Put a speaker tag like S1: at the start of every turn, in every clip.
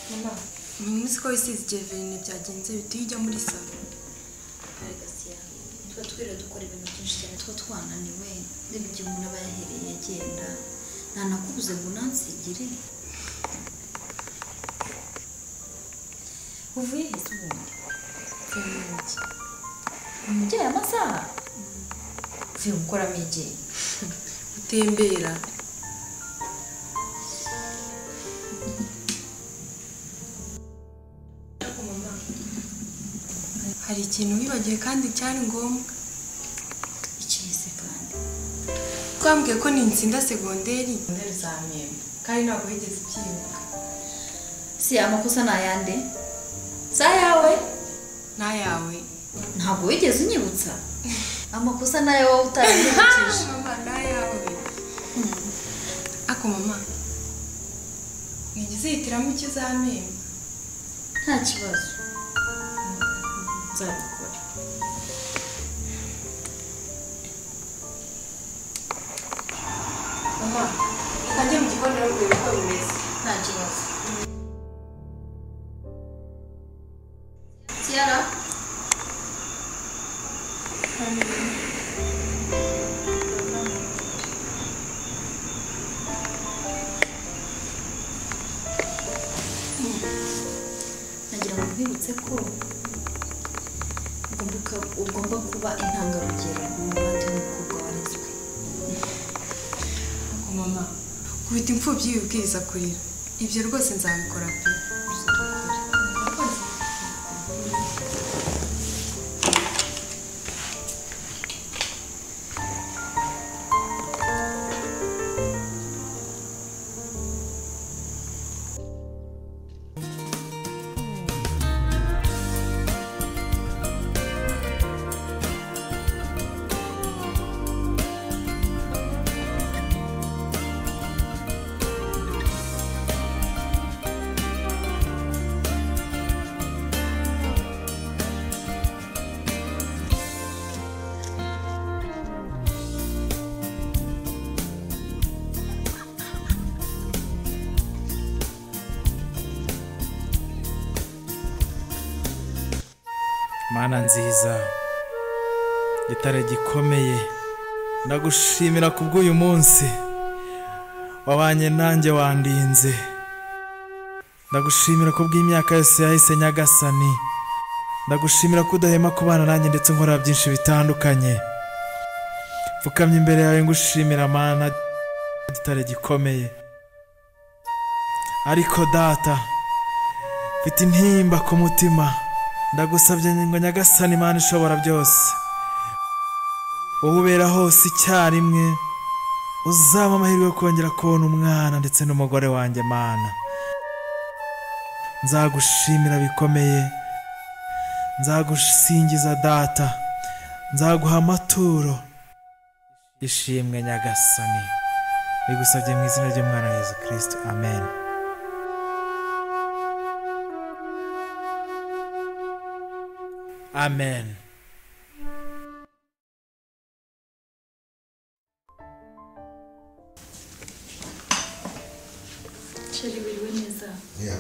S1: Mama, umunsi ko wisize igihe verine byagenze bitujya muri salo.
S2: Agaca twa twira dukora ibintu byinshi cyane twa twananiwe ndebye umuntu aba yahereye agenda nta nakubuze ngo nansigire uvuye hese ubundi
S1: Feminiki.
S2: umujyeye amasaha uvuye gukora mege
S1: Utembera. Hari ikintu wibagiwe kandi cyari ngombwa.
S2: ikihise kandi
S1: Twambwiye ko nintsinda segonderi ndazamyemba kandi ntabwo wigeze ubyibuka.
S2: si amakosa nayande sa yawe
S1: Nayawe.
S2: ntabwo wigeze unyibutsa amakosa nayo wowe utaranyibukije
S1: Mama nayawe. Ako mama. Ngize yitiramo icyo uzamemba.
S2: nta kibazo nzabikora
S1: Mama, ikajya mu gikoni urabwira uko bimeze.
S2: nta kibazo Tiara nagira ngo mbibutse ko ugomba kuba intangarugero mu bandi mukobwa warezwe
S1: Ako mama, kubita imfubyi y'ubwiriza kurira. Ibyo rwose nzabikora pe.
S3: Mana nziza, gitare gikomeye, ndagushimira kubw'uyu munsi wabanye nanjye wandinze. Ndagushimira kubw'imyaka yose yahise nyagasani. Ndagushimira ko udahema kubana nanjye ndetse nkora byinshi bitandukanye. Pfukamye imbere yawe ngushimira Mana, gitare gikomeye. Ariko data, mfite intimba ku mutima. Ndagusabye ngo nyagasani Mana ishobora byose, wowe ubera hose icyarimwe, uzaba amahirwe yo kongera kubona umwana ndetse n'umugore wanjye Mana. Nzagushimira bikomeye, nzagusingiza data, nzaguha amaturo ishimwe nyagasani. Bigusabye mu izina ry'umwana wa Yesu Kristo, amen. Amen.
S2: Sheri wiriwe neza
S4: Yeah.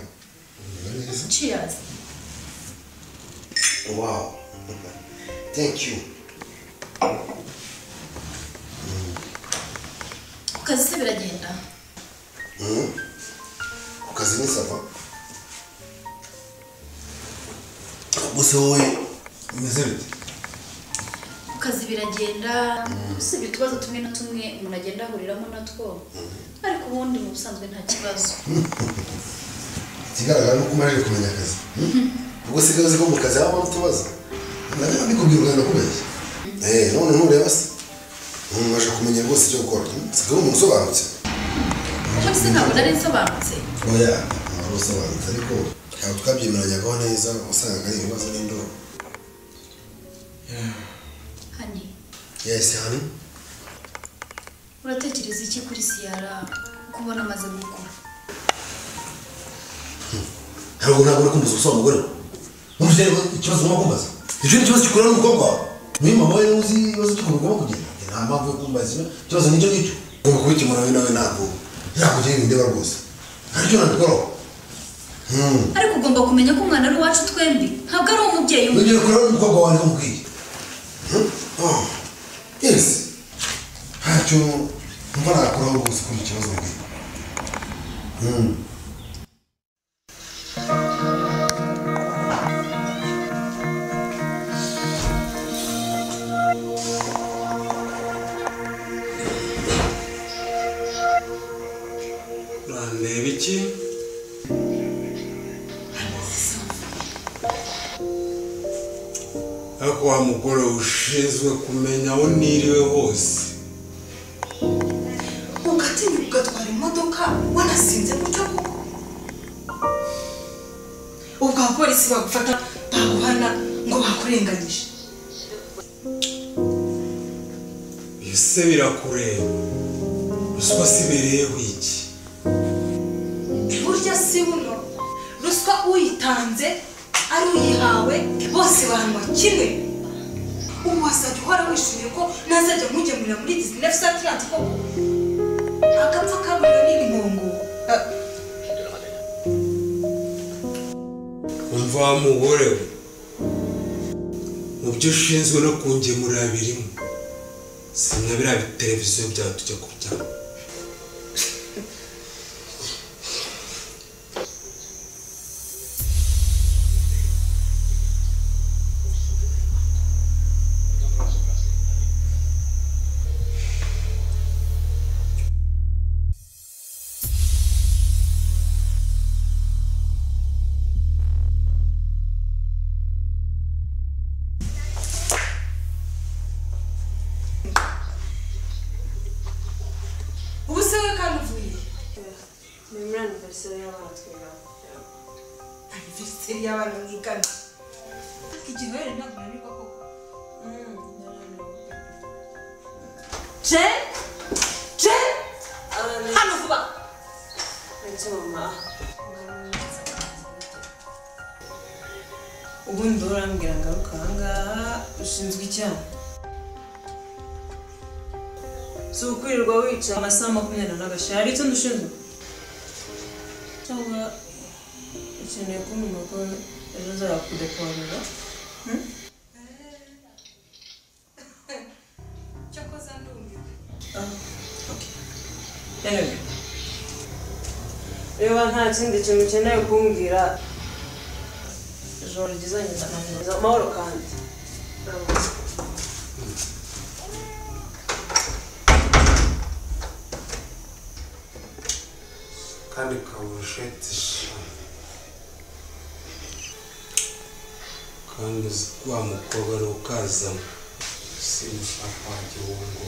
S2: cheers
S4: Wow. Thank you.
S2: ku kazi se biragenda
S4: Ku kazi ni sava. Gusa wowe umeze bite?
S2: ku kazi biragenda usibye utubazo tumwe na tumwe umuntu agenda ahuriramo natwo ariko ubundi mu busanzwe nta kibazo
S4: Ikigaragara nuko umaze kumenya akazi. Ubwo sigaye uzi ko mu kazi habamo utubazo. Nari mbikubwira ugana kubeshya. None ntureba se. Umaze kumenya rwose icyo gukora. Sigaye umuntu usobanutse.
S2: ubundi se ntabwo nari nsobanutse
S4: Oya, ntabwo usobanutse ariko ntabwo twabyemeranyagaho neza usanga ari ibibazo n'indoro.
S2: hani
S4: Yes, honey.
S2: uratekereza iki kuri Siyara kubona amaze gukura
S4: Ntabwo uri kumbuza ubuso umugore we. Umujye ikibazo urimo kumbaza. Icyo ni ikibazo gikorana n'umukobwa wawe. Niyo mama we uzi ibibazo by'ukuntu ugomba kugenda. Nta mpamvu yo kumbaza ikibazo n'icyo ngicyo. Ugomba kubikemura wowe nawe ntabwo yakugera indeba rwose aricyo nabikoraho
S2: ariko ugomba kumenya ko umwana ari uwacu twembi ntabwo ari umubyeyi umwe
S4: ugiye kureba n'umukobwa wanjye umubwiye yes ntacyo mva nakuraho rwose kuri ikibazo mbwiye
S5: urandeba iki ariko wa mugore ushinzwe kumenya aho niriwe hose
S1: ugatinya ugatwara imodoka wanasinze gutyo koko ubwo abapolisi bagufata baguhana ngo bakurenganyije
S5: ese birakureba ruswa sibereyeho iki
S1: burya si buno ruswa uyitanze ari uyihawe bose bahanwa kimwe ubu wasajya uhora wishimiye ko nazajya nkugemurira muri Disney Restaurant koko agapfa kaburiwe n'ibingongo
S5: umva wa mugore we mu byo ushinzwe no kungemurira birimo simya biriya biteleviziyo byawe tujya kubyama
S1: Anniversary y'abana mwigana igihe rero ntabwo nanirwa koko hano vuba ubundi urambwira ngaruka ahangaha ushinzwe icyaha si ukwirirwa wica amasaha 20 n'agashya hari icyo ndushinzwe cyangwa ukeneye kumenya ko ejo nzakudekorera cyakoze ndumva okay anyway reba nta kindi kintu ukeneye kumbwira ijoro ryiza nyina amahoro kandi
S5: kandi kaburusheti kandi wa mukobwa ari ukazamo simushaka wajya uwo ngo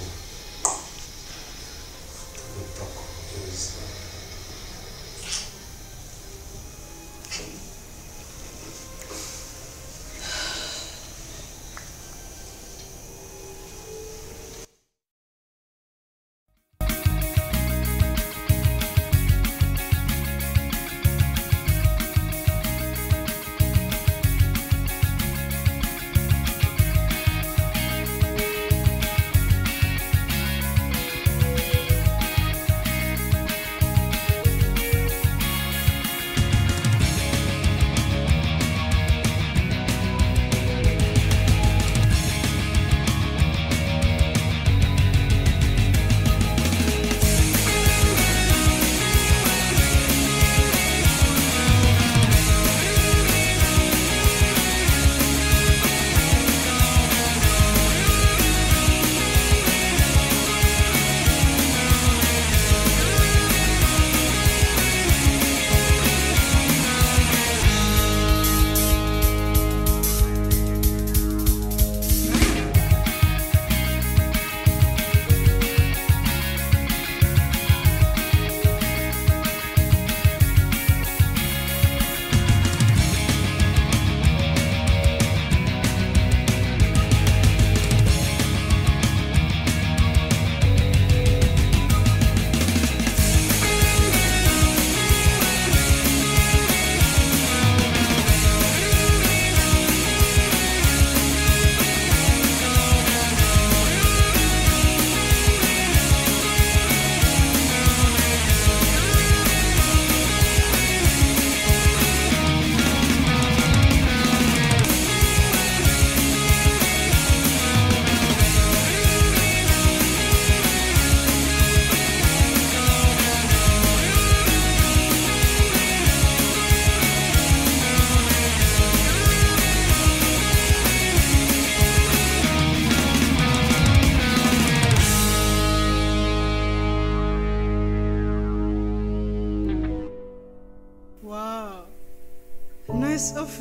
S5: utakohereza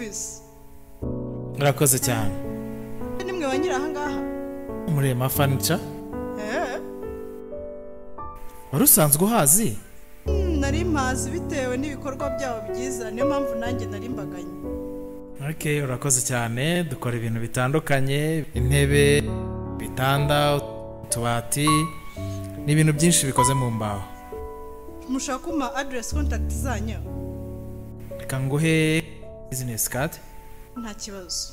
S6: office.
S3: Murakoze cyane.
S6: Nimwe wanyira aha ngaha?
S3: Murema furniture? Wari usanzwe uhazi?
S6: Nari mpazi bitewe n'ibikorwa byabo byiza, niyo mpamvu nanjye nari mbaganye.
S3: Okay, urakoze cyane. Dukora ibintu bitandukanye, intebe, bitanda, utubati, n'ibintu byinshi bikoze mu mbaho.
S6: Mushaka kuma address contact zanyu?
S3: Reka nguhe business card.
S6: Nta kibazo.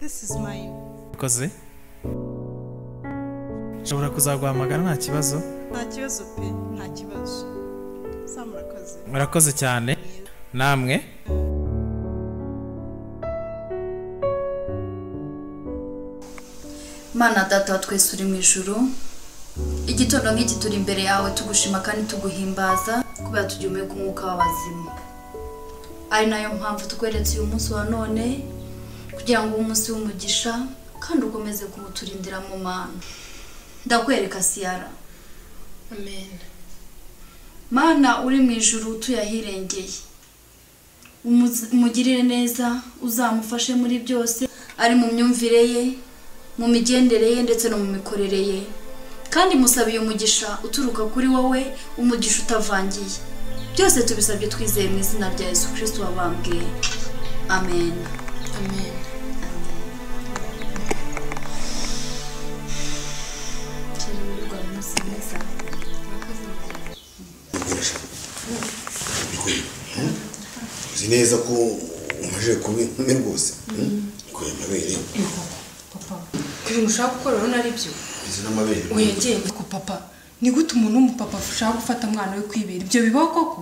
S6: This is mine.
S3: Koze? Shobora kuzaguhamagara nta kibazo?
S6: Nta kibazo pe, nta kibazo. Samurakoze.
S3: Murakoze cyane. Namwe?
S2: Mana data wa twese uri mu ijuru, igitondo nk'iki turi imbere yawe tugushima kandi tuguhimbaza kubera tugihumeka umwuka w'abazima. Ari nayo mpamvu tukweretse uyu munsi wa none kugira ngo umunsi w'umugisha kandi ukomeze kubuturindira mu mana. Ndakwereka Siyara.
S1: Amen.
S2: Mana uri mu ijuru tuyahirengeye, umugirire neza, uzamufashe muri byose, ari mu myumvire ye, mu migendere ye ndetse no mu mikorere ye, kandi musabiye umugisha uturuka kuri wowe, umugisha utavangiye. Byose tubisabye twizeye mu izina rya Yesu Kristo wabambwe. Amen.
S1: Amen.
S4: Uzi neza ko umaze kuba rwose kuya amabere.
S1: Papa, ibintu ushaka gukora rero ari byo.
S4: Izi n'amabere.
S1: Uyegeye ko papa. Ni gute umuntu w'umupapa ushaka gufata umwana we kwibera? Ibyo bibaho koko?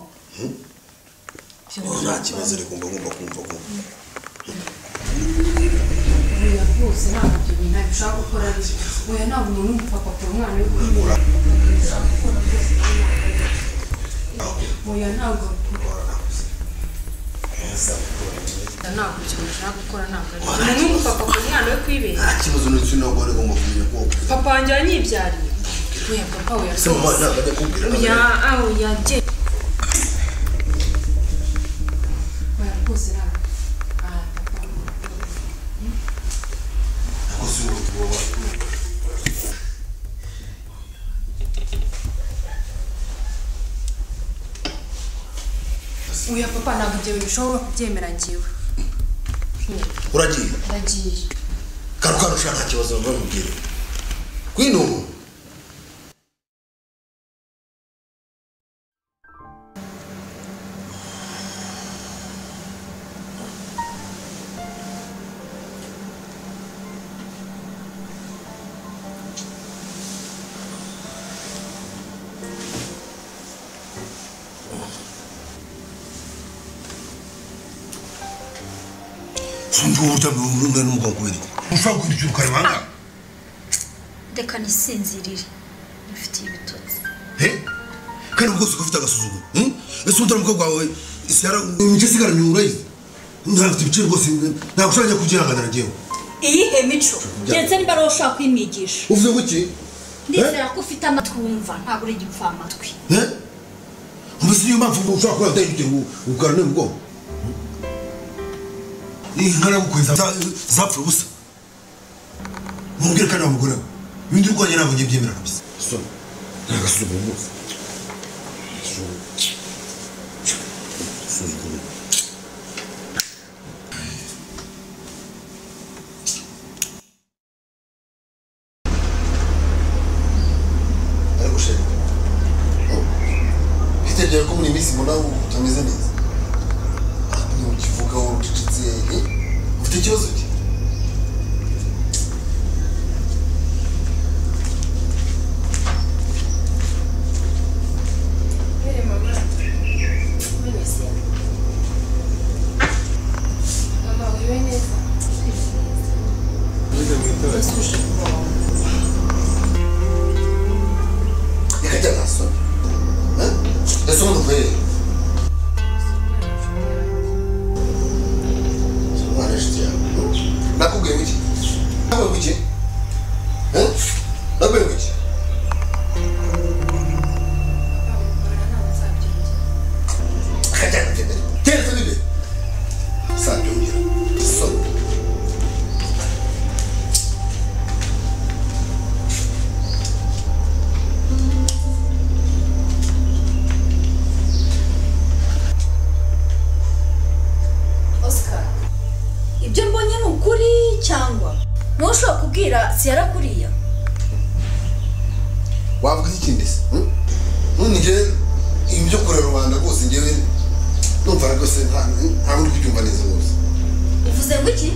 S4: Nta kibazo ariko ngomba kumva ko.
S1: Oya rwose ntabwo ibyo bintu ushaka gukora ari byo. Oya ntabwo umuntu w'umupapa afata umwana we kwibera. Oya ntabwo. Ntabwo ibyo ushaka gukora ntabwo ari byo. Umuntu w'umupapa afata umwana we kwibera.
S4: Nta kibazo n'icyo ntabwo ari ngomba kumenya ko.
S1: Papa wanjye yanyibyariye. Oya papa oya.
S4: Sema ntabwo ajya kubwira.
S1: Oya je. Oya rwose ntabwo. Papa.
S4: Ako si uwo.
S1: Oya papa ntabwo ibyo bintu ushobora kubyemera njyewe.
S4: Uragiye?
S1: Ndagiye.
S4: Karukano ushaka nta kibazo bamubwira. Kwino. Sunduta n'umwe n'umugore. Ushaka kubyuka rwanga.
S2: Reka nisinzirire. Nifitiye ibitotsi.
S4: Kandi ubwo ufite agasuzugu. Ese undara umukobwa wawe Siyara imice sigara nyurayize. Ntafite ibice rwose ntabwo ushaka kubyirangana nagiye.
S2: Iyihe mico? Ndetse niba ari ushaka kwimigisha.
S4: Uvuze guki?
S2: Ndizera ko ufite amatwi wumva ntabwo uri igipfa amatwi.
S4: Mbese niyo mpamvu ushaka kuba udahita ugarane mu bwonko. Inkana gukweza zapfa ubusa. Mubwire kandi wamugore we. Ibindi urwanya ntabwo ngiye byemera kabisa. So, nagasuzugu rwose. Ariko sheri. Bitegereje ko muri iminsi mbona utameze neza. Ukivuga wowe ucecetse ufite ikibazo ki? Ikajya naso. Ese umuntu uvuye? Umwana inshuti yawe.
S2: ibyo mbonye ni ukuri cyangwa ntushobora kubwira Siyara kuriya
S4: wavuga ikindi se nige ibyo kure rubanda rwose ngewe numva rwose nta uri kubyumva neza rwose
S2: uvuze ngo iki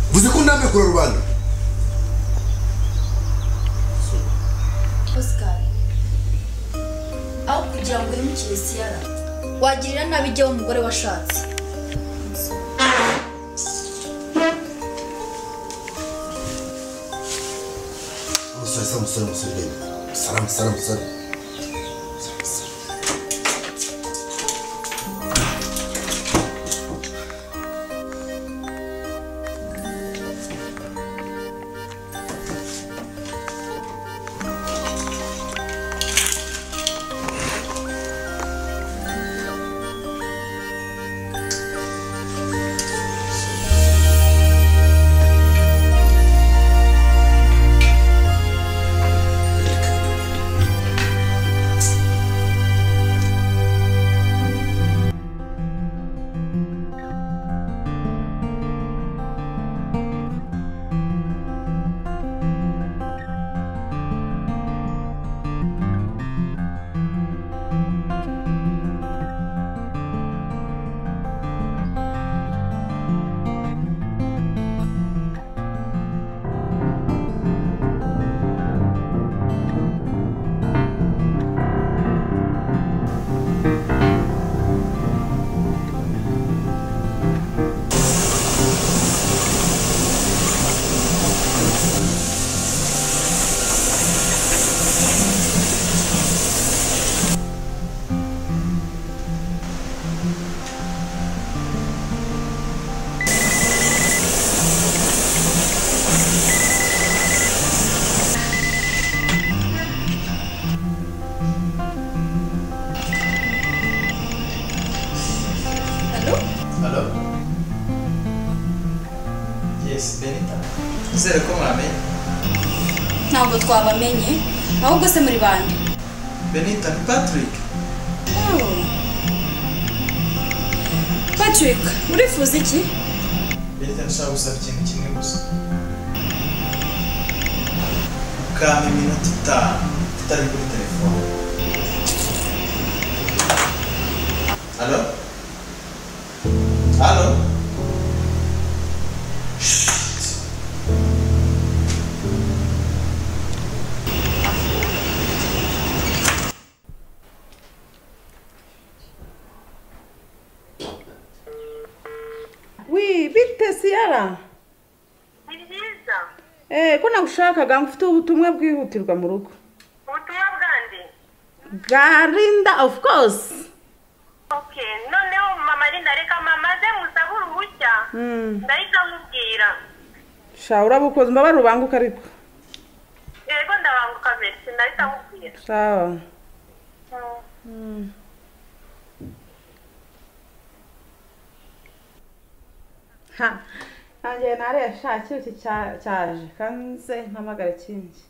S4: uvuze ko ndambe kure rubanda
S2: Oscar aho kugira ngo uhemukire Siyara wagirira nabi ijya w'umugore washatse
S4: musore salam
S3: Nizere ko mwamenye.
S2: ntabwo twabamenye ahubwo se muri bande
S3: Benita ni Patrick.
S2: Patrick urifuza iki
S3: Benita nshaka gusaba ikintu kimwe gusa. Ukama iminota itanu tutari kuri telefone. Allo? Allo?
S6: bite Siyara
S7: Ni byiza.
S6: ko nagushakaga mfite ubutumwa bwihutirwa mu rugo
S7: Ubutumwa bwande?
S6: bwa Linda of course.
S7: Okay, noneho mama Linda reka mama ze musabura ubushya. Ndahita mubwira.
S6: Sha urabukoze mbabara ubanguka ariko.
S7: Yego ndabanguka vese ndahita mubwira.
S6: Sawa. Ha. Nanjye naresha cyuki cyaje kanze mpamagara kingi.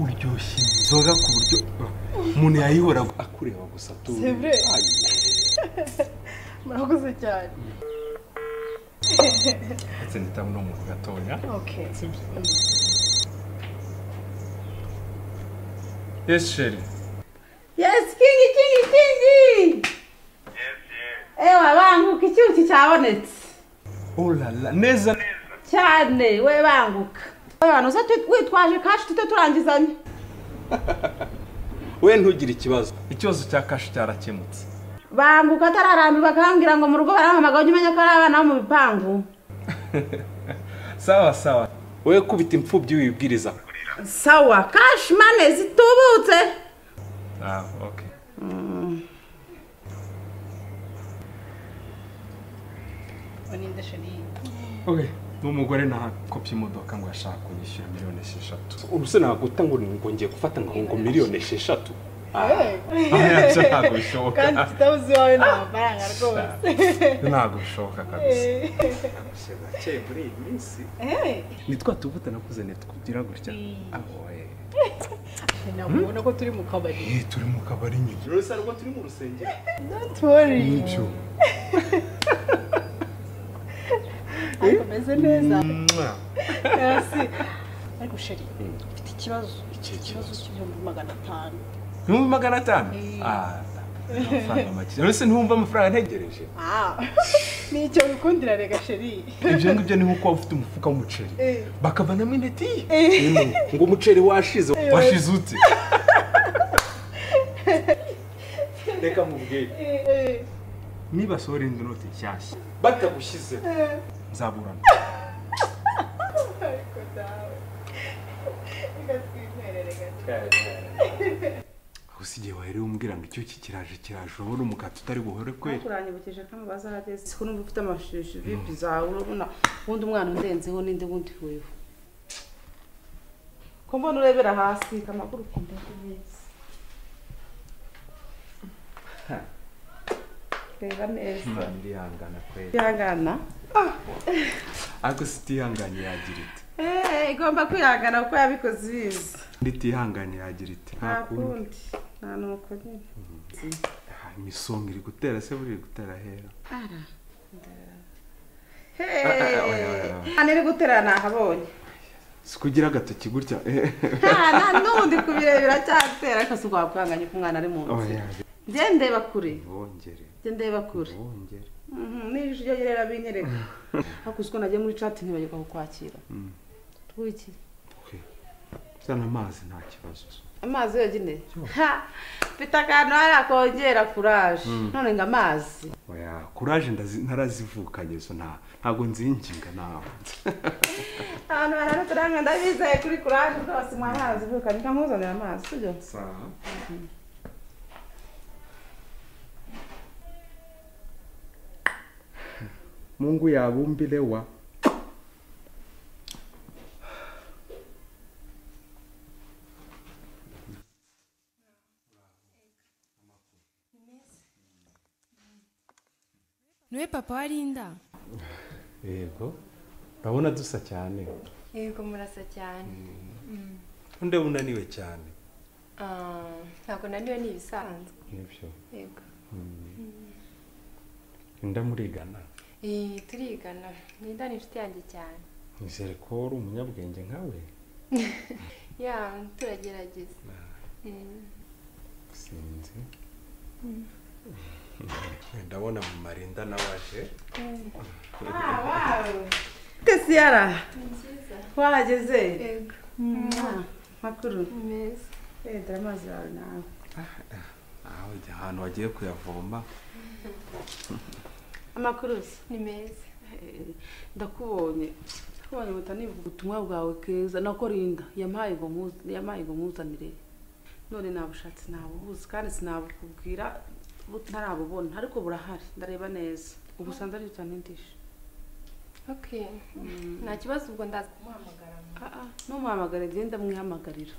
S5: uryoshye inzoga ku buryo umuntu yayihora akureba gusa tu
S6: Murakoze cyane.
S5: ndetse nitamu no mu gatonya.
S6: Okay.
S5: Yes Sherry.
S6: Yes, kingi. Ewa banguka icyuki cyabonetse.
S5: Oh la la neza
S6: Cyane we banguka. Abantu zate witwaje kashi tute turangizanye.
S5: we ntugire ikibazo cya kashi cyarakemutse.
S6: Banguka tararambirwa bakambwira ngo mu rugo barahamagaye umenya ko ari abana bo mu bipangu.
S5: Sawa we kubita impfubyi wibwiriza.
S6: Sawa kashi mane zitubutse.
S5: Okay. Okay, n'umugore na kopya imodoka ngo yashaka kunyishyura 6,000,000. Uruse naguta ngo ngiye gufata ngo 6,000,000.
S8: Aya ntabwo bishoboka.
S6: kandi tutabuze iwawe nta mafaranga rwose.
S8: Ntabwo bishoboka kabisa. Gake muri iyi minsi. Ni twa tuvuta nakuzaniye tukugira gutya. Ahoye.
S6: Ntabwo ubona ko turi mu kabari.
S8: Turi mu kabari nyine. Rwose ariko turi mu rusengero.
S6: Don't worry.
S8: Nicyo.
S6: Meze neza. Merci. Ariko sheri, mfite ikibazo. Ikibazo cy'ibihumbi 500.
S8: Ibihumbi 500? Amafaranga make. Rwose ntumva amafaranga ntegereje.
S6: Nicyo bikundira rega sheri.
S8: Ibyo ngibyo ni nkuko ufite umufuka w'umuceri. Bakavanamo inteti. Ngo umuceri washize. Washize ute? Reka mubwire. Niba sore indonoti nshyashya batagushyize nzaburana. Usigiye waherewe umbwira ngo icyo kiraje wowe umukati utari buhore kwe.
S9: Kuranyibukije ko bazahageze siko numva ufite amashusho vipi zawe urabona wundi umwana undenzeho ninde wundi wewe. Ko mbona urebera hasi kamakuru kumbe neza. Reba neza.
S8: Ndihangana kweli.
S9: Ndihangana?
S8: Ako sitihanganye yagira iti.
S9: Igomba kwihangana kuko yabikoze biza.
S8: Nditihanganye yagira iti.
S9: Nta kundi. Nta nuko nyine.
S8: Imisonga iri gutera se buri gutera hera.
S9: Ane iri gutera nahabonye.
S8: Sikugira agatoki gutya.
S9: Nta nundi kubirebera cyatera ariko si kwanganye ku mwana ari mu nzu. Ndeba kure.
S8: Bongere.
S9: Ndeba kure.
S8: Bongere.
S9: Nijije yerera binyereka. Hakusko nagiye muri chat ntibagiye kukwakira. Twiki.
S8: Sana amazi nta kibazo.
S9: Amazi yogine. Ha. Pitakano arakongera courage. None nga amazi.
S8: Oya, courage ntarazivukanye so ntago nzinjinga nawe.
S9: Hano baraturanga ndabizaye kuri courage rwose mwana arazivukanye kamuzanira amazi sibyo?
S8: Sawa. Mungu yabumbilewa.
S10: Niwe papa warinda?
S8: Yego. Urabona dusa cyane.
S10: Yego murasa cyane.
S5: Unde unaniwe cyane.
S10: Ntabwo naniwe ni ibisanzwe.
S8: Nibyo.
S10: Yego.
S8: Ndamurigana.
S10: Turigana. Ninda ni inshuti yanjye cyane.
S8: Nizere ko uri umunyabwenge nkawe.
S10: Ya, turagerageza.
S8: Sinzi.
S5: Ndabona mu marinda nawaje.
S9: Wow. Kesiara.
S10: Nziza.
S9: Wahageze?
S10: Yego.
S9: Makuru.
S10: Meza.
S9: Dramazi yawe nawe.
S8: Ahantu wagiye kuyavoma.
S10: Amakuru ni meza.
S9: Ndakubonye mutanivuga ubutumwa bwawe keza nakorinda yampaye ngo muzanire none nabushatse nabubuze kandi sinabukubwira butarabubona ariko burahari ndareba neza ubusanza ari utanindisha.
S10: Okay. Nta kibazo ubwo ndaza kumuhamagara.
S9: Numuhamagara genda mwihamagarira.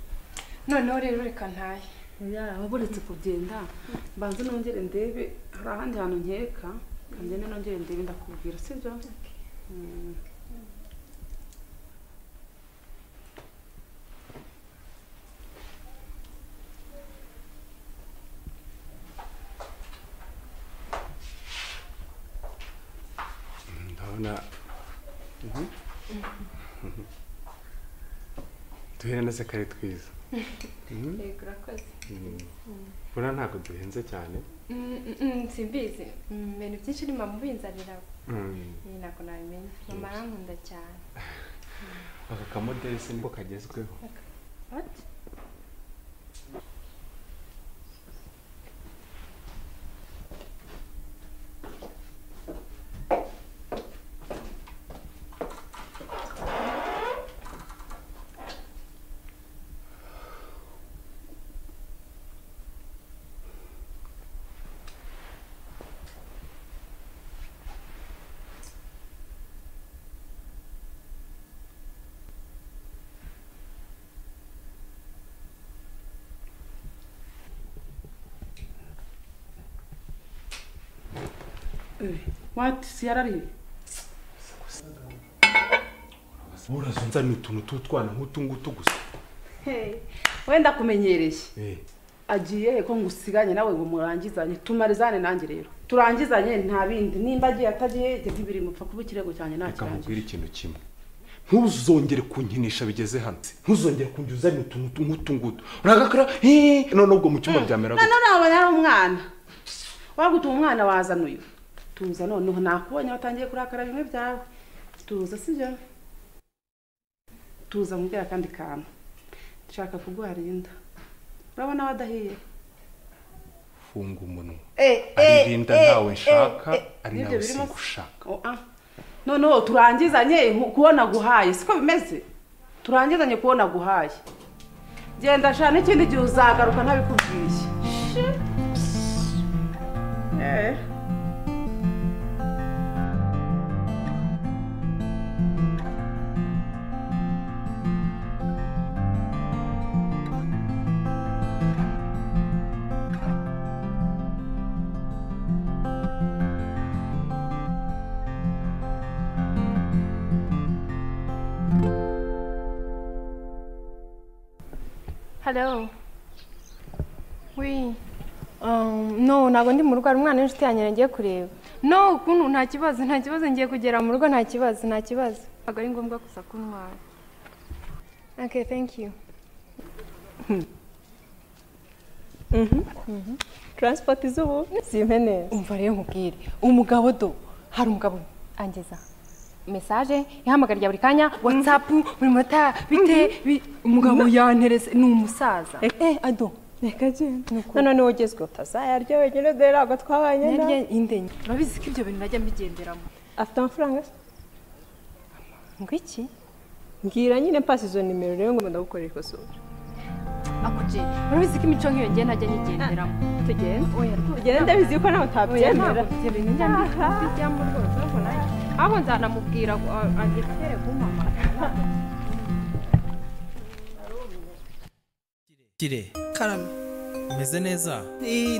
S10: Noneho rero reka ntaye.
S9: Waburetse kugenda mbanze nongere ndebe hari ahandi hantu nkeka kandi nongere ndebe ndakubwira sibyo?
S8: Ndabona duhere neza kare twiza.
S10: Yego urakoze.
S8: Bura ntabwo duhenze cyane.
S10: Simbizi. Ibintu byinshi ni mama ubinzanira. Nako nabimenye. Mama arankunda cyane.
S8: Aka kamodeli se niko kagezweho.
S10: What?
S9: What? Siyarari.
S8: Urazunza ni utuntu tutwana nk'utungutu gusa.
S9: Wenda kumenyereye. Agiye ko ngusiganye nawe ngo murangizanye tumarizane nanjye rero. Turangizanye nta bindi nimba agiye atagiye ntibiri mupfa kuba ikirego cyane nta
S8: kirangije. Kamubwira ikintu kimwe. Ntuzongere kunkinisha bigeze hanze. Ntuzongere kunjuzanya utuntu nk'utungutu. Uragakora none ubwo mu cyumba byamera gute?
S9: None aba yari umwana. Wagutu umwana wazanuye. Tuza noneho nakubonye watangiye kurakara bimwe byawe. Tuza sibyo? Tuza mubwira kandi kantu. Nshaka kuguharinda. Urabona wadahiye?
S8: Funga umunwa. Aririnda ntawe nshaka, ari nawe singushaka.
S9: Noneho turangizanye kubona guhaye. Siko bimeze? Turangizanye kubona guhaye. Genda shana ikindi gihe uzagaruka ntabikubwiye.
S10: Hello. Oui. No, ntabwo ndi mu rugo ari umwana w'inshuti yanjye ngiye kureba. No, kuntu nta kibazo ngiye kugera mu rugo nta kibazo. Ntabwo ari ngombwa gusa kuntwara. Okay, thank you.
S6: Transport izubu simene.
S10: Umva rero nkubwire. Umugabo do, hari umugabo angeza. Message ihamagara buri kanya WhatsApp buri mata bite umugabo yanterese ni umusaza. Ado.
S6: Reka je. None wogezwe utazayaryo wenyine dera ago twabanye na.
S10: Nerye indenye. Urabizi ko ibyo bintu najya mbigenderamo.
S6: Afite amafaranga?
S10: Ngwiki?
S6: Ngira nyine pasi izo nimero rero ngo ndagukorera ikoso.
S10: Akuje. Urabizi ko imico nk'iyo ngiye najya nyigenderamo.
S6: Tugende.
S10: Oya,
S6: tugende ndabizi ko nawe utabyemera.
S10: Ibyo bintu njya mbijyamo rwose urabona. Abo nzanamubwira agitere kumama.
S3: Kire.
S1: Karame.
S3: Umeze neza?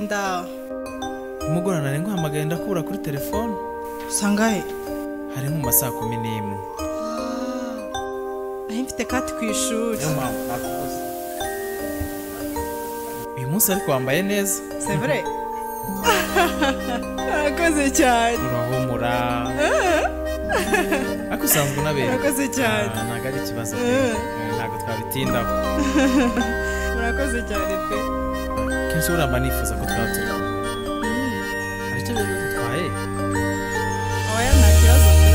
S1: Nda.
S3: Umugorana nari nguhamagaye ndakura kuri telefone.
S1: Sangahe?
S3: Hari nko masaa 11.
S1: Aho mfite kati ku ishuri.
S3: Uyu munsi ariko wambaye neza.
S1: C'est vrai? Arakoze cyane.
S3: Urahumura. Ako usanzwe unabera.
S1: Arakoze cyane.
S3: Ntago ari ikibazo. Ntago twabitindaho.
S1: Urakoze cyane pe.
S3: Kenshi uramba nifuza ko twaba turi kumwe. Hari icyo rero dutwaye?
S1: Oya nta kibazo pe.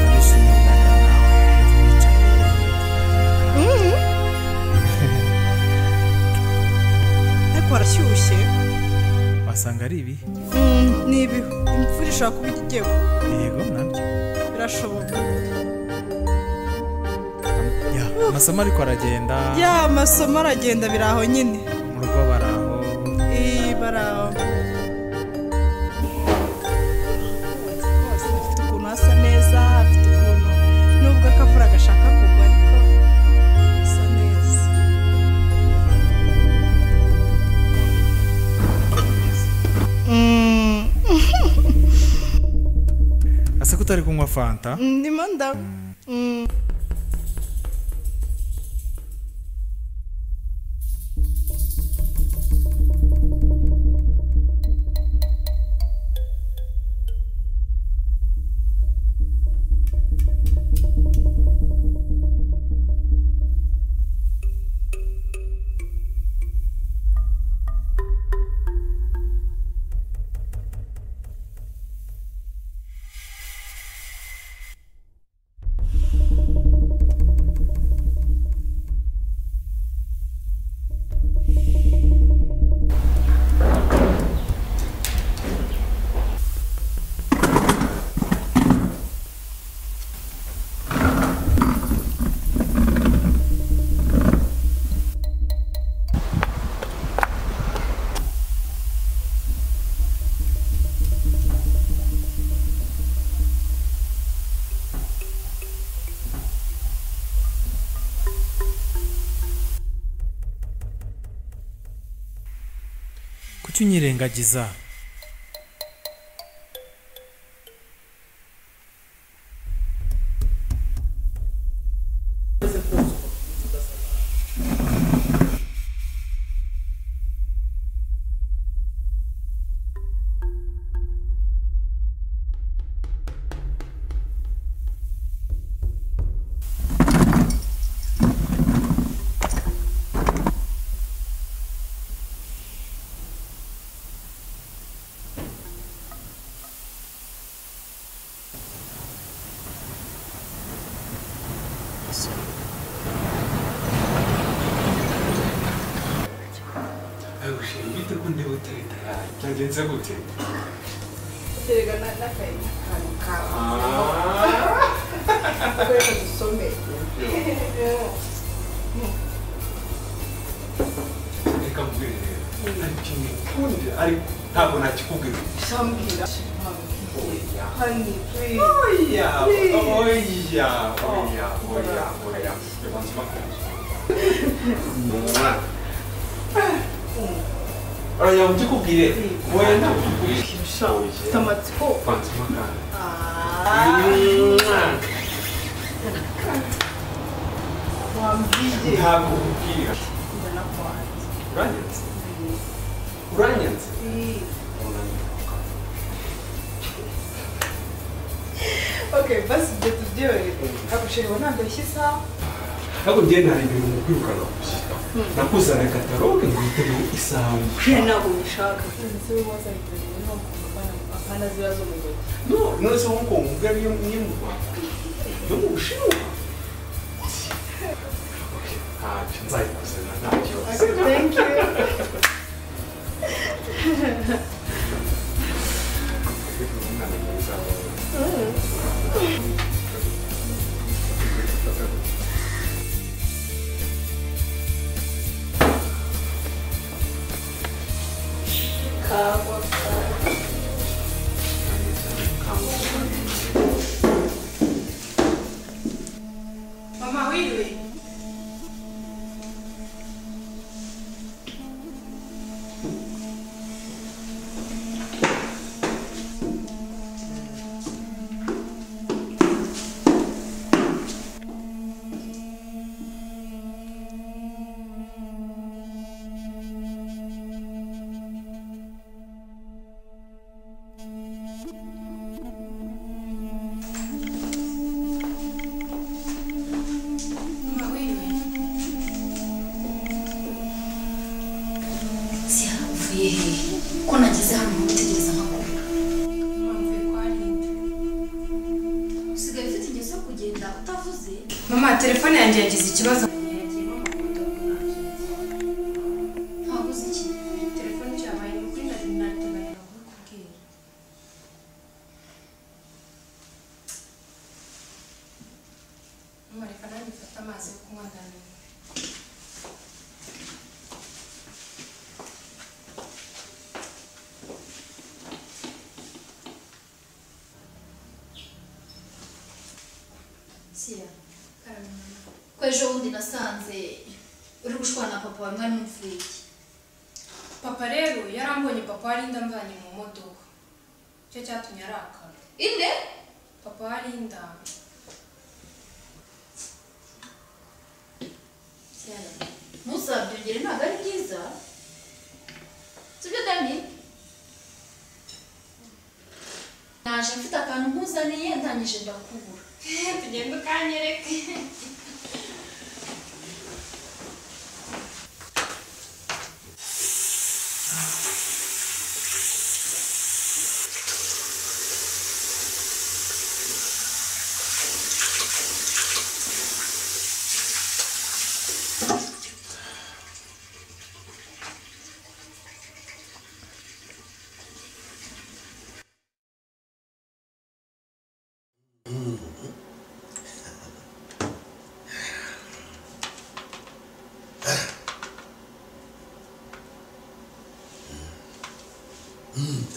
S3: Ndishimye kuganira nawe twicaye.
S1: Ariko arashyushye.
S3: Wasanga ari ibi?
S1: Ni ibi. Imvura ishobora kuba igiye.
S3: Yego nabyo.
S1: Birashoboka.
S3: Amasomo ariko aragenda.
S1: Amasomo aragenda biraho nyine.
S3: Mu rugo baraho.
S1: Baraho. Afite ukuntu hasa neza, afite ukuntu nubwo akavura agashaka kugwa ariko asa neza.
S3: Asa kutari kunywa fanta?
S1: Ndimo nda.
S3: Kuki unyirengagiza?
S2: isoni
S8: ayo sheri bite ko ndi utereta yayo byagenze gute
S9: Terega n'akayi n'akantu kawe reka dusome
S8: reka mbwire rero ari kimwe kundi ariko ntabwo nakikubwira
S9: shambwira honey please
S8: oya oya ujikubwire oya ntakubwire
S9: tamatsiko
S8: Fatima kandi
S9: wambwiye
S8: ntabwo ubwira uranyanze uranyanze
S9: okay basi ibyo turyohere agushiriwe ntabwo yashye isaha
S8: ntabwo njye ntari ibintu mu kwirukana gusa nakuzana kataloge ngo witeho isaha
S9: ntabwo mbishaka ese wowe wazayitereye no kumubana apana zira zo mu ntoki
S8: no none se nkuko mubwira niyo mu Rwanda yo mu Bushinwa ntacyo nzayikuzana nta kibazo
S9: thank you
S8: umwana mwiza
S1: Mama wiriwe.
S2: ko nageze hano ntutegereza amakuru
S1: Mvuye kwa Linda.
S2: usigaye ufite ingeso yo kugenda utavuze
S1: Mama telefone yanjye yagize ikibazo.
S2: ntabuze iki
S1: Telefone cyabaye kuri nateganya kubikubwira. Mama reka nanjye mfate amazi yo kunywa ndani.
S2: ko ejo bundi nasanze uri gushwana na papa wawe mwari mupfuye iki
S1: Papa rero yarambonye papa wa Linda amvanye mu modoka. Cyo cyatumye arakara.
S2: inde
S1: Papa wa Linda.
S2: ntuzabyongere ntabwo ari byiza sibyo dani naje mfite akantu nkuzaniye ndangije ndakubura
S1: Tugenda ukanyereke.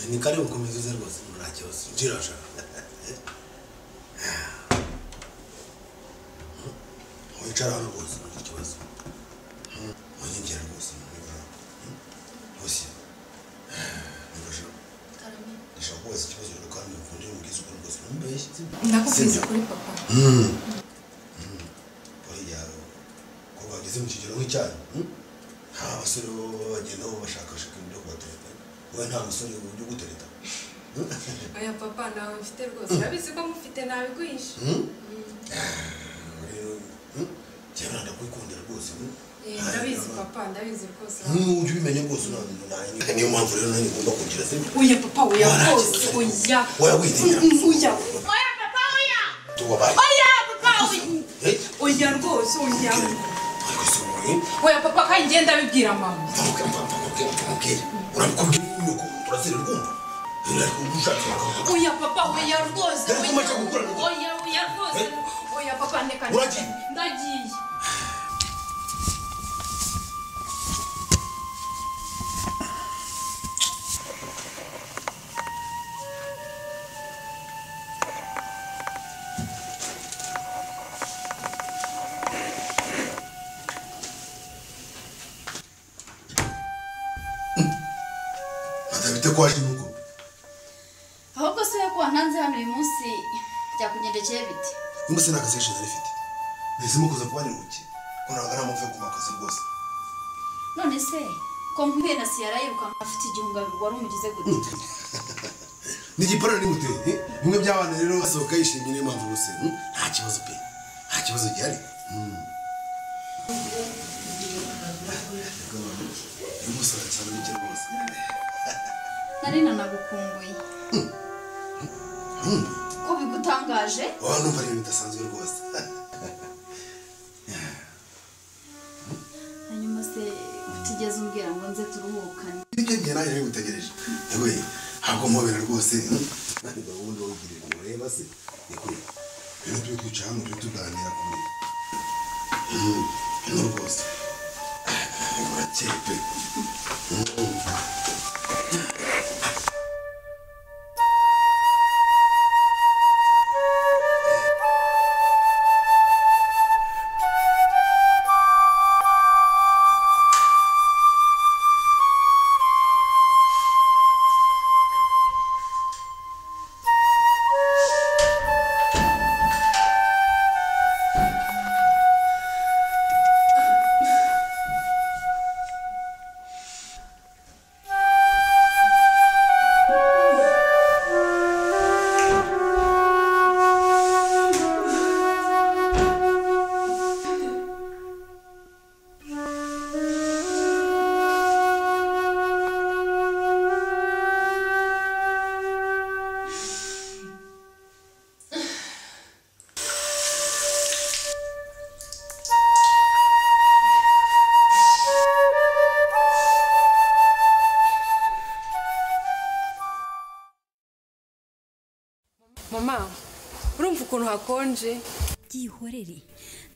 S4: ni karibu komeza uze rwose nta kibazo njirasha wicara hano rwose nta kibazo wanyegera rwose hose ndashaka kubaza ikibazo rero kandi ukunda iyo mubwiza ukuri rwose ntumbeshye
S1: Ndakubwiza kuri papa.
S4: buriya ko bageze mu kigero nk'icyanyu nta basore baba bagendaho bashakashaka ibyo kubatereta wowe nta musore ujya ugutereta
S1: Oya papa nawe mfite rwose. Urabizi ko mufite nabiguhisha.
S4: rero cyane ndakwikundira rwose
S1: Ndabizi papa, ndabizi rwose.
S4: ujye ubimenya rwose niyo mpamvu rero nanjye ngomba kugira se
S1: Oya papa, oya rwose. Oya.
S4: oya witinya
S1: Oya.
S2: oya papa oya
S4: tubabaye
S2: oya papa oya
S1: oya rwose oya
S4: ariko se wowe
S1: oya papa kandi ngenda bibwira mama
S4: uramukubwira inyuko turazira urwumva ariko ushaka
S1: oya papa oya rwose
S4: oya
S1: oya rwose oya papa ndeka ndagiye
S4: kwaje nuko
S2: ahubwo se ko wantanze hano uyu munsi byakugendekeye bite
S4: umunsi nakazeshe narifite ndizimo kuza kuba ni muke ko nabaga namuvuye ku makazi rwose
S2: none se ko mpuye na siyara yiruka afite igihunga wari umugize gute
S4: ni gipara ni muteye bimwe by'abana rero basohoka yishimye niyo mpamvu bose nta kibazo pe nta kibazo gihari umusore cyane n'icyo rwose
S2: nari nanagukumbuye ko bigutangaje
S4: numva ari ibintu bidasanzwe rwose
S2: hanyuma se utigeze umbwira ngo nze turuhukane
S4: ibyo gihe nanjye nari gutegereje yewe ntabwo mpobera rwose nani gahunda wigirira ngo ureba se nikuri rero turi kwicara hano turi tuganira ku bintu rwose urakeye pe
S10: mama urumva ukuntu hakonje
S2: byihorere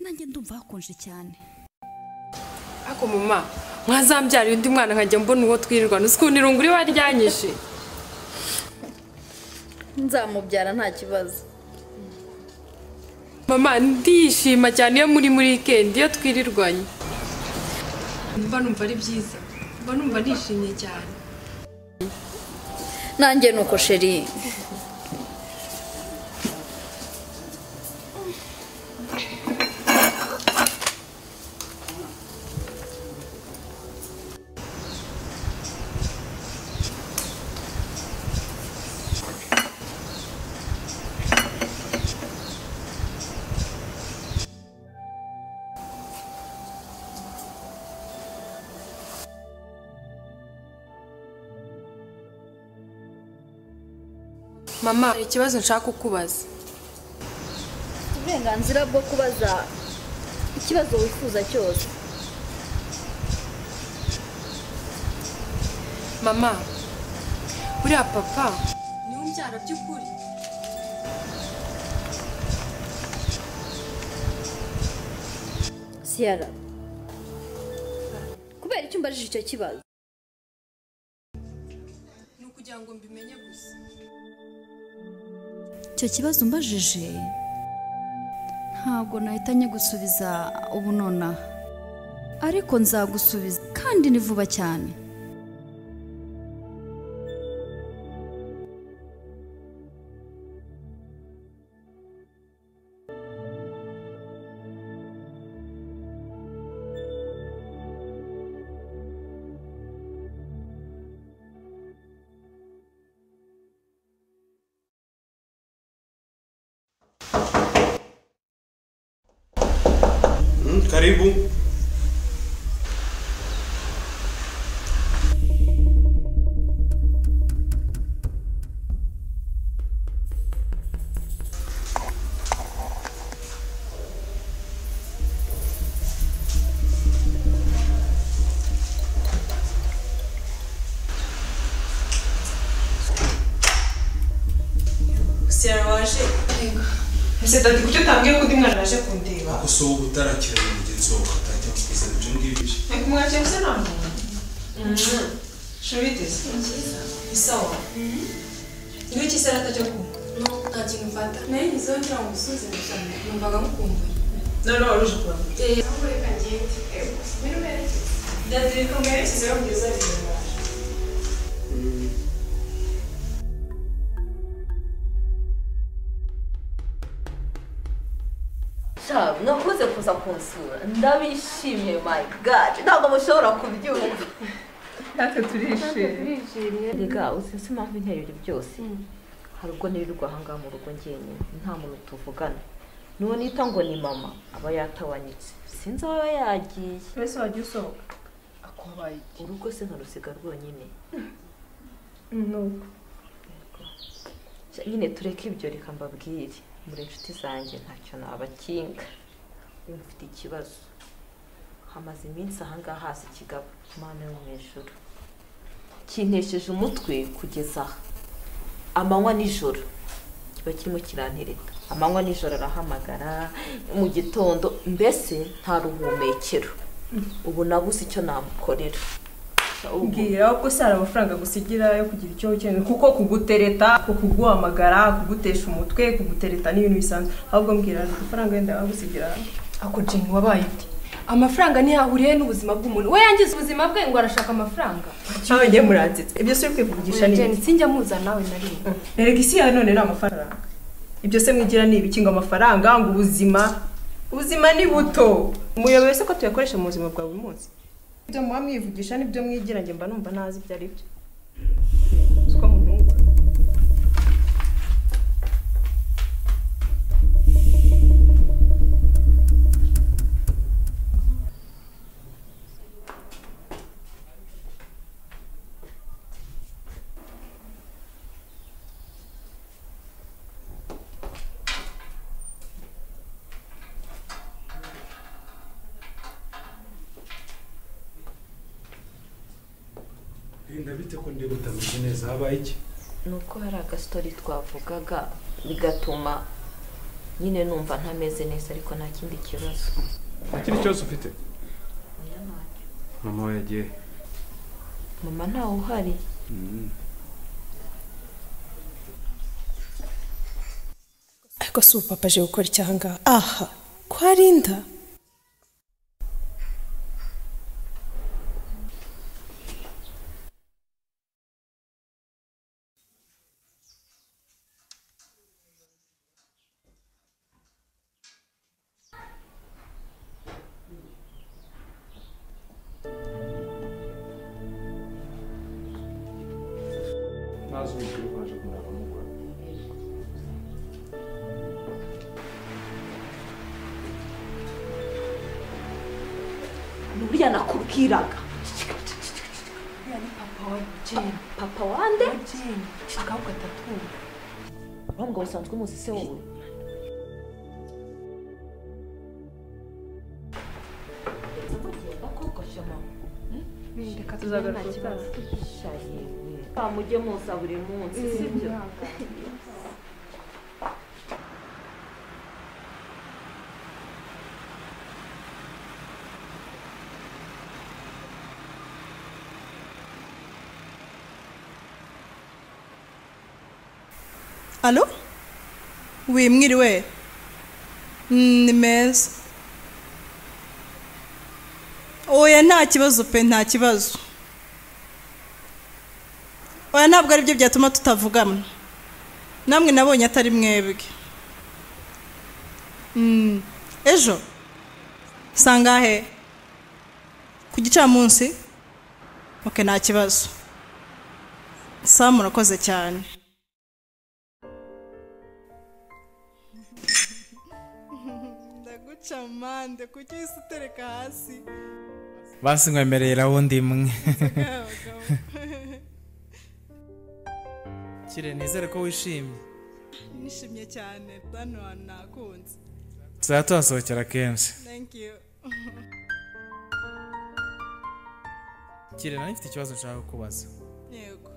S2: nanjye ndumva hakonje cyane
S10: ako mama mwazambyara undi mwana nkajya mbona uwo twirirwana uzi ukuntu irungu uri waryanyishe
S2: nzamubyara nta kibazo
S10: mama ndishima cyane iyo muri weekend iyo twirirwanye mba numva ari byiza mba numva nishimye cyane
S2: nanjye nuko sheri
S10: mama hari ikibazo nshaka kukubaza
S2: uburenganzira bwo kubaza ikibazo wifuza cyose
S10: mama uriya papa niwe umbyara by'ukuri
S2: siyara kubera icyo umbajije icyo kibazo
S10: ni ukugira ngo mbimenye gusa
S2: icyo kibazo umbajije ntabwo nahita nyigusubiza ubu nonaha ariko nzagusubiza kandi ni vuba cyane
S5: Karibu.
S1: sira waje ese dadi kucyo tambwiye ko ndi mwana naje kundeba
S5: ako so utarakira mu mugenzi wawe atajya kuzana ibyo ngibyo
S1: kumwakira gusa ntabwo shobiteze isawa niwe kisara atajya ku
S10: no nta kintu mfata nayo ngizeho ngira ngo usuze cyane numvaga mukumbuye
S1: none waruje kuramba
S10: ahubwo reka ngende biri merekeze
S1: dadi reka mwerekeze yo kugeza rero
S11: mwakoze kuza kunsura ndabishimye my god ntabwo mushobora kubyumva
S6: natwe turishimye
S11: rega uzi impamvu intero ibyo byose hari ubwo nirirwa ahangaha mu rugo njyenyine nta muntu tuvugana n'uwo nita ngo ni mama aba yatawanyitse sinzi aho yagiye
S6: mbese wagiye usohoka akubaye
S11: urugo se nkarusiga rwonyine
S6: nuko
S11: nyine tureke ibyo reka mbabwire muri inshuti zanjye ntacyo nabakinga mfite ikibazo hamaze iminsi ahangaha hasi ikigabo Imana yo mu ijuru kintesheje umutwe kugeza aha amanywa nijoro kiba kirimo kirantereta amanywa nijoro arahamagara mu gitondo mbese nta ruhumekero ubu nabuze icyo namukorera
S6: ubwira ko se hari amafaranga gusigira yo kugira icyo ukeneye kuko kugutereta kuguhamagara kugutesha umutwe kugutereta n'ibintu bisanzwe ahubwo mbwira amafaranga yenda wagusigira
S10: ako Jenny wabaye uti amafaranga ntiyahuriye n'ubuzima bw'umuntu we yangize ubuzima bwe ngo arashaka amafaranga
S6: cyawe ngiye muranzitse ibyo se kwivugisha ni
S10: Jenny sinjya muza nawe nari
S6: nerega isi ya none ni amafaranga ibyo se mwigira ni ibiki ngo amafaranga ngo ubuzima ni buto umuyobozi se ko tuyakoresha mu buzima bwa buri munsi ibyo muba mwivugisha nibyo mwigira njye mba numva nazi ibyo ari byo uko muntunga
S8: ndabite ko ndi gutameze neza habaye iki
S11: nuko hari agastori twavugaga bigatuma nyine numva ntameze neza ariko nta kindi kibazo
S8: nta kindi kibazo ufite mama yagiye
S11: mama ntawe uhari
S12: ariko si upapa aje gukora icyangaha aha ko hari inda
S11: nuriya nakubwiraga
S10: yani papa wa Jenny
S11: papa wande
S10: Jenny akabwa tatu
S11: urambwa usanzwe muzi se wowe
S10: reka
S6: tuzagaruka
S11: mujye muza buri munsi sibyo
S12: Allô? Oui, mwiriwe. Ni meza. Oya nta kibazo pe nta kibazo. Oya ntabwo ari byo byatuma tutavugana. Namwe nabonye atari mwebwe. Ejo. Sangahe? Ku gicamunsi? Okay, nta kibazo. Sawa murakoze cyane. Chamande kuki isutereka hasi
S3: basi nkwemerera wundi imwe kire nizere ko wishimye
S12: nishimye cyane hano nakunze
S3: tuzatuhasohokera kenshi
S12: thank you
S3: kire nari mfite ikibazo nshaka kukubaza
S12: yego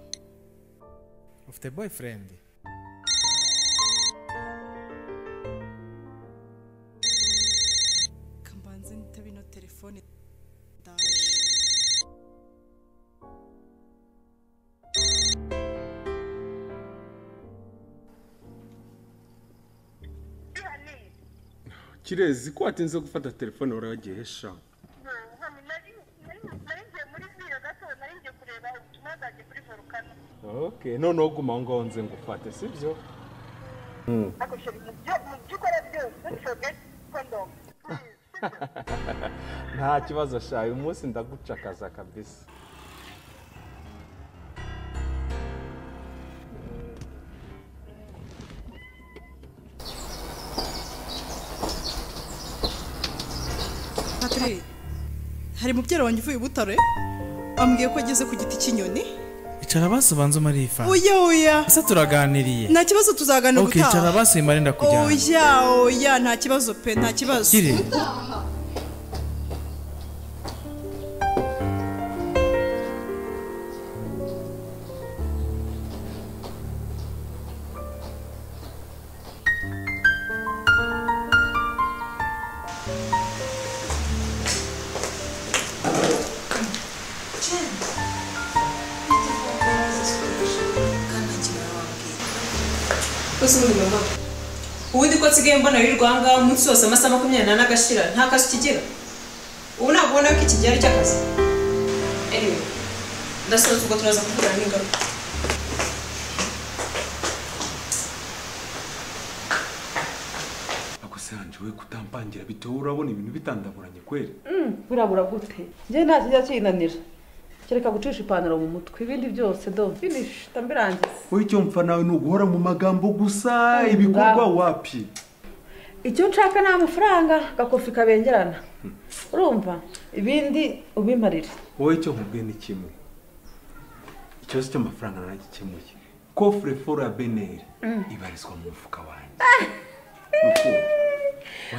S3: ufite boyfriend
S8: Kirezi ko watinze gufata telefone uragiye sha. Okay, none uguma ngo nze ngufate sibyo? Nta kibazo sha, uyu munsi ndagucakaza kabisa.
S12: Patri, hari mubyara wanjye uvuye Butare ambwiye ko ageze ku giti cy'inyoni.
S3: Icara basi ubanza umarifa.
S12: Oya.
S3: Ese turaganiriye.
S12: Nta kibazo tuzaganira
S3: ubutaha. Okay, icara basi imari ndakujyana.
S12: Oya, nta kibazo pe, nta kibazo.
S3: Kiri.
S6: ubundi ko nsigaye mbona wirirwa aha ngaha umunsi wose amasaha 24 agashira nta kazi ukigira ubu ntabwo ubona ko iki gihe ari cy'akazi anyway ndasoza ubwo turaza kuvugana n'ingaruka
S8: ako se hanje we kutampangira bitewe urabona ibintu bitandaburanye kweri
S9: burabura gute njye nta kijya kinanira kereka gucisha ipantaro mu mutwe ibindi byose do finish tambirangiza
S8: wowe icyo mpfa nawe ni uguhora mu magambo gusa ibikorwa wapi
S9: icyo nshaka ni amafaranga gakofi kabengerana urumva ibindi ubimarire
S8: wowe icyo nkubwiye ni kimwe ikibazo cy'amafaranga naragikemuye kofre foro ya beneri ibarizwa mu mufuka wanjye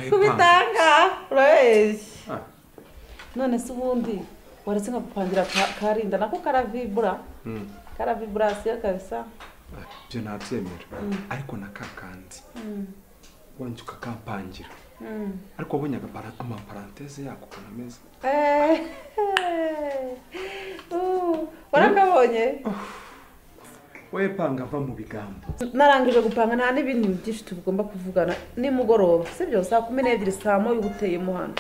S9: kubitanga urabeshya none se ubundi waretse nkagupangira karinda nako karaviburasiyo kabisa
S8: ibyo nabyemera ariko na kakandi wanje ukakampangira ariko wabonye amaparanteze yako ukuntu ameze
S9: warakabonye
S8: wowe panga ava mu bigambo
S9: narangije gupanga nta n'ibindi byinshi tugomba kuvugana nimugoroba sibyo saa 12 saa moya ubuteyemo hano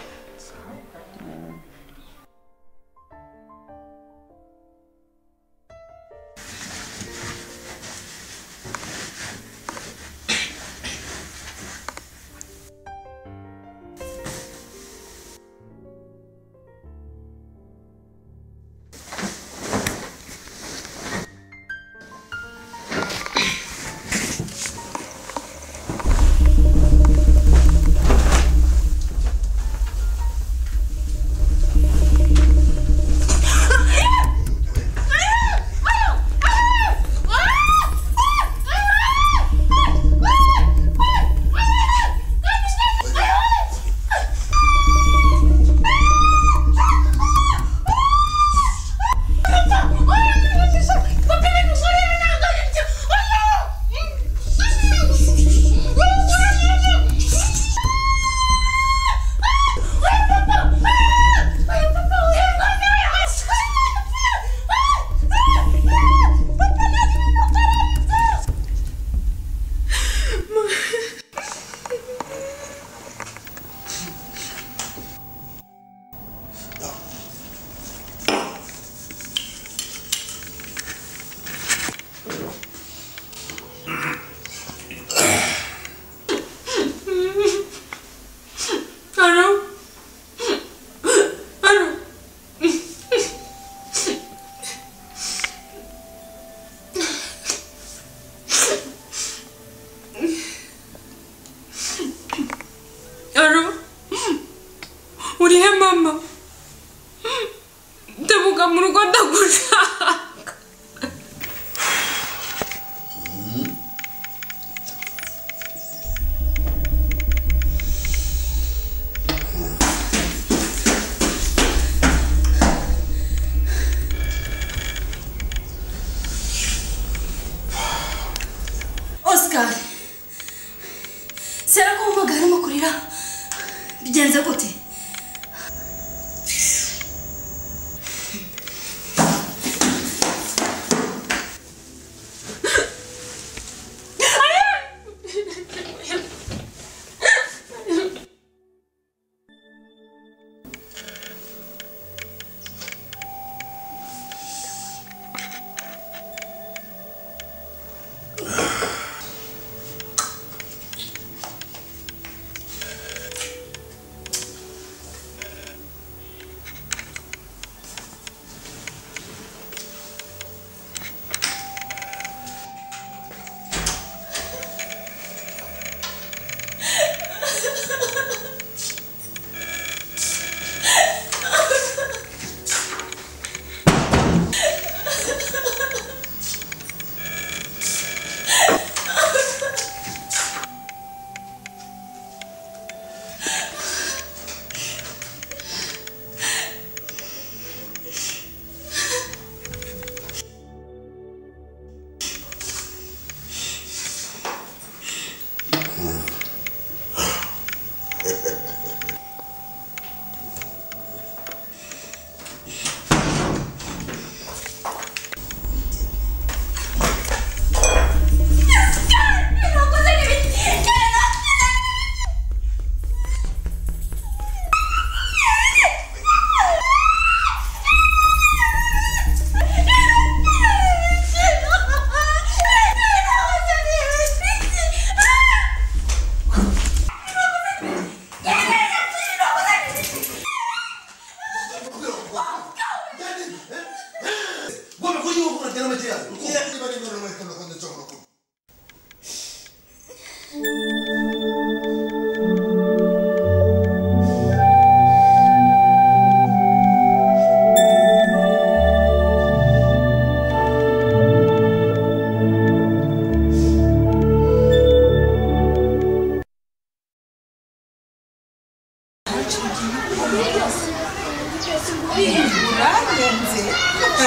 S2: bigenze gute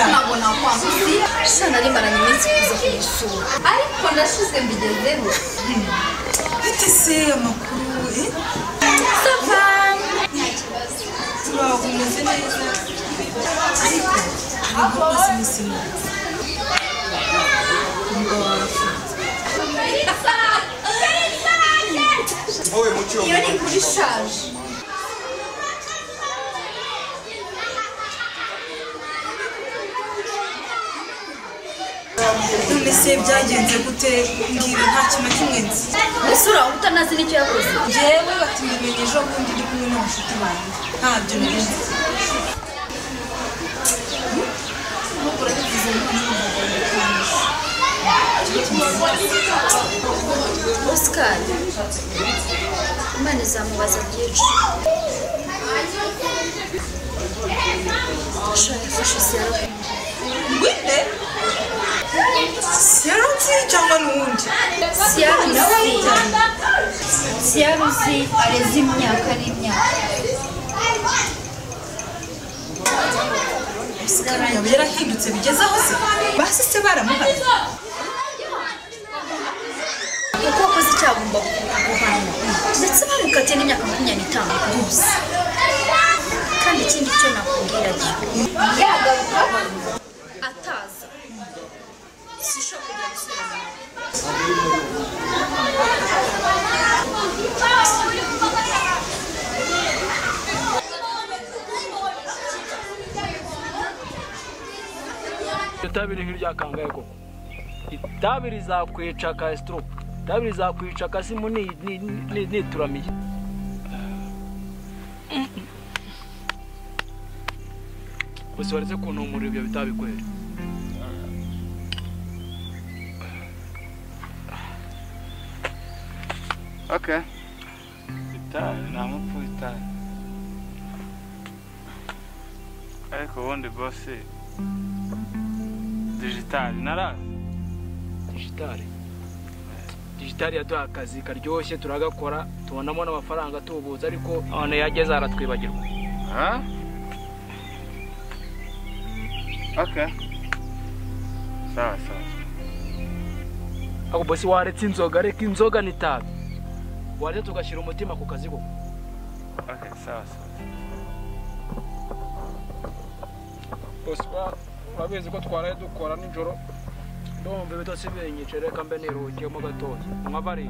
S2: ntabona kwambuzi shana ari maranye iminsi kuza kumusura ariko ndashize mbigezeho
S1: bite se amakuru
S2: sava nta kibazo
S1: turabumeze neza ariko ntabwo iminsi myiza
S2: iyo ni kuri shaje
S1: none se byagenze gute mbwira nta kintu kimwe nzi
S2: ese uraho utanazi n'icyo yakoze
S1: njyewe batumenye ejo bundi ndi kumwe n'abashuti banjye ntabyo nari nzi
S2: Oscar Imana izamubaza byinshi shaka yafashe siyara
S1: winde siyara nzi cyangwa n'uwundi
S2: siyara uzi areze imyaka n'imyaka
S1: Oscar yaba yarahindutse bigeze aho se basi se baramuhaye
S2: kuko wakoze icyaha agomba guhanwa ndetse bamukatiye n'imyaka 25 gusa kandi ikindi cyo nakubwira cyo yagaruka ataza sishobora kujya
S13: itabi hirya kangaye koko itabi rizakwica ka stroke itabi rizakwica kasimu ni turamiye bose waretse kuntumura ibyo bitabi kwera
S14: okay itabi nta mupfu itabi ariko ubundi bose digitali narazi digitali yaduha akazi karyoshye turagakora tubonamo n'amafaranga tubuza ariko none yageze aratwibagirwa okay sawa ako bosi waretse inzoga reka inzoga n'itabi waretse tugashyira umutima ku kazi koko okay sawa bosi urabizi ko twaraye dukora nijoro ndumva ibitotsi binyice reka mbe niruhukiyemo gatoya mwabari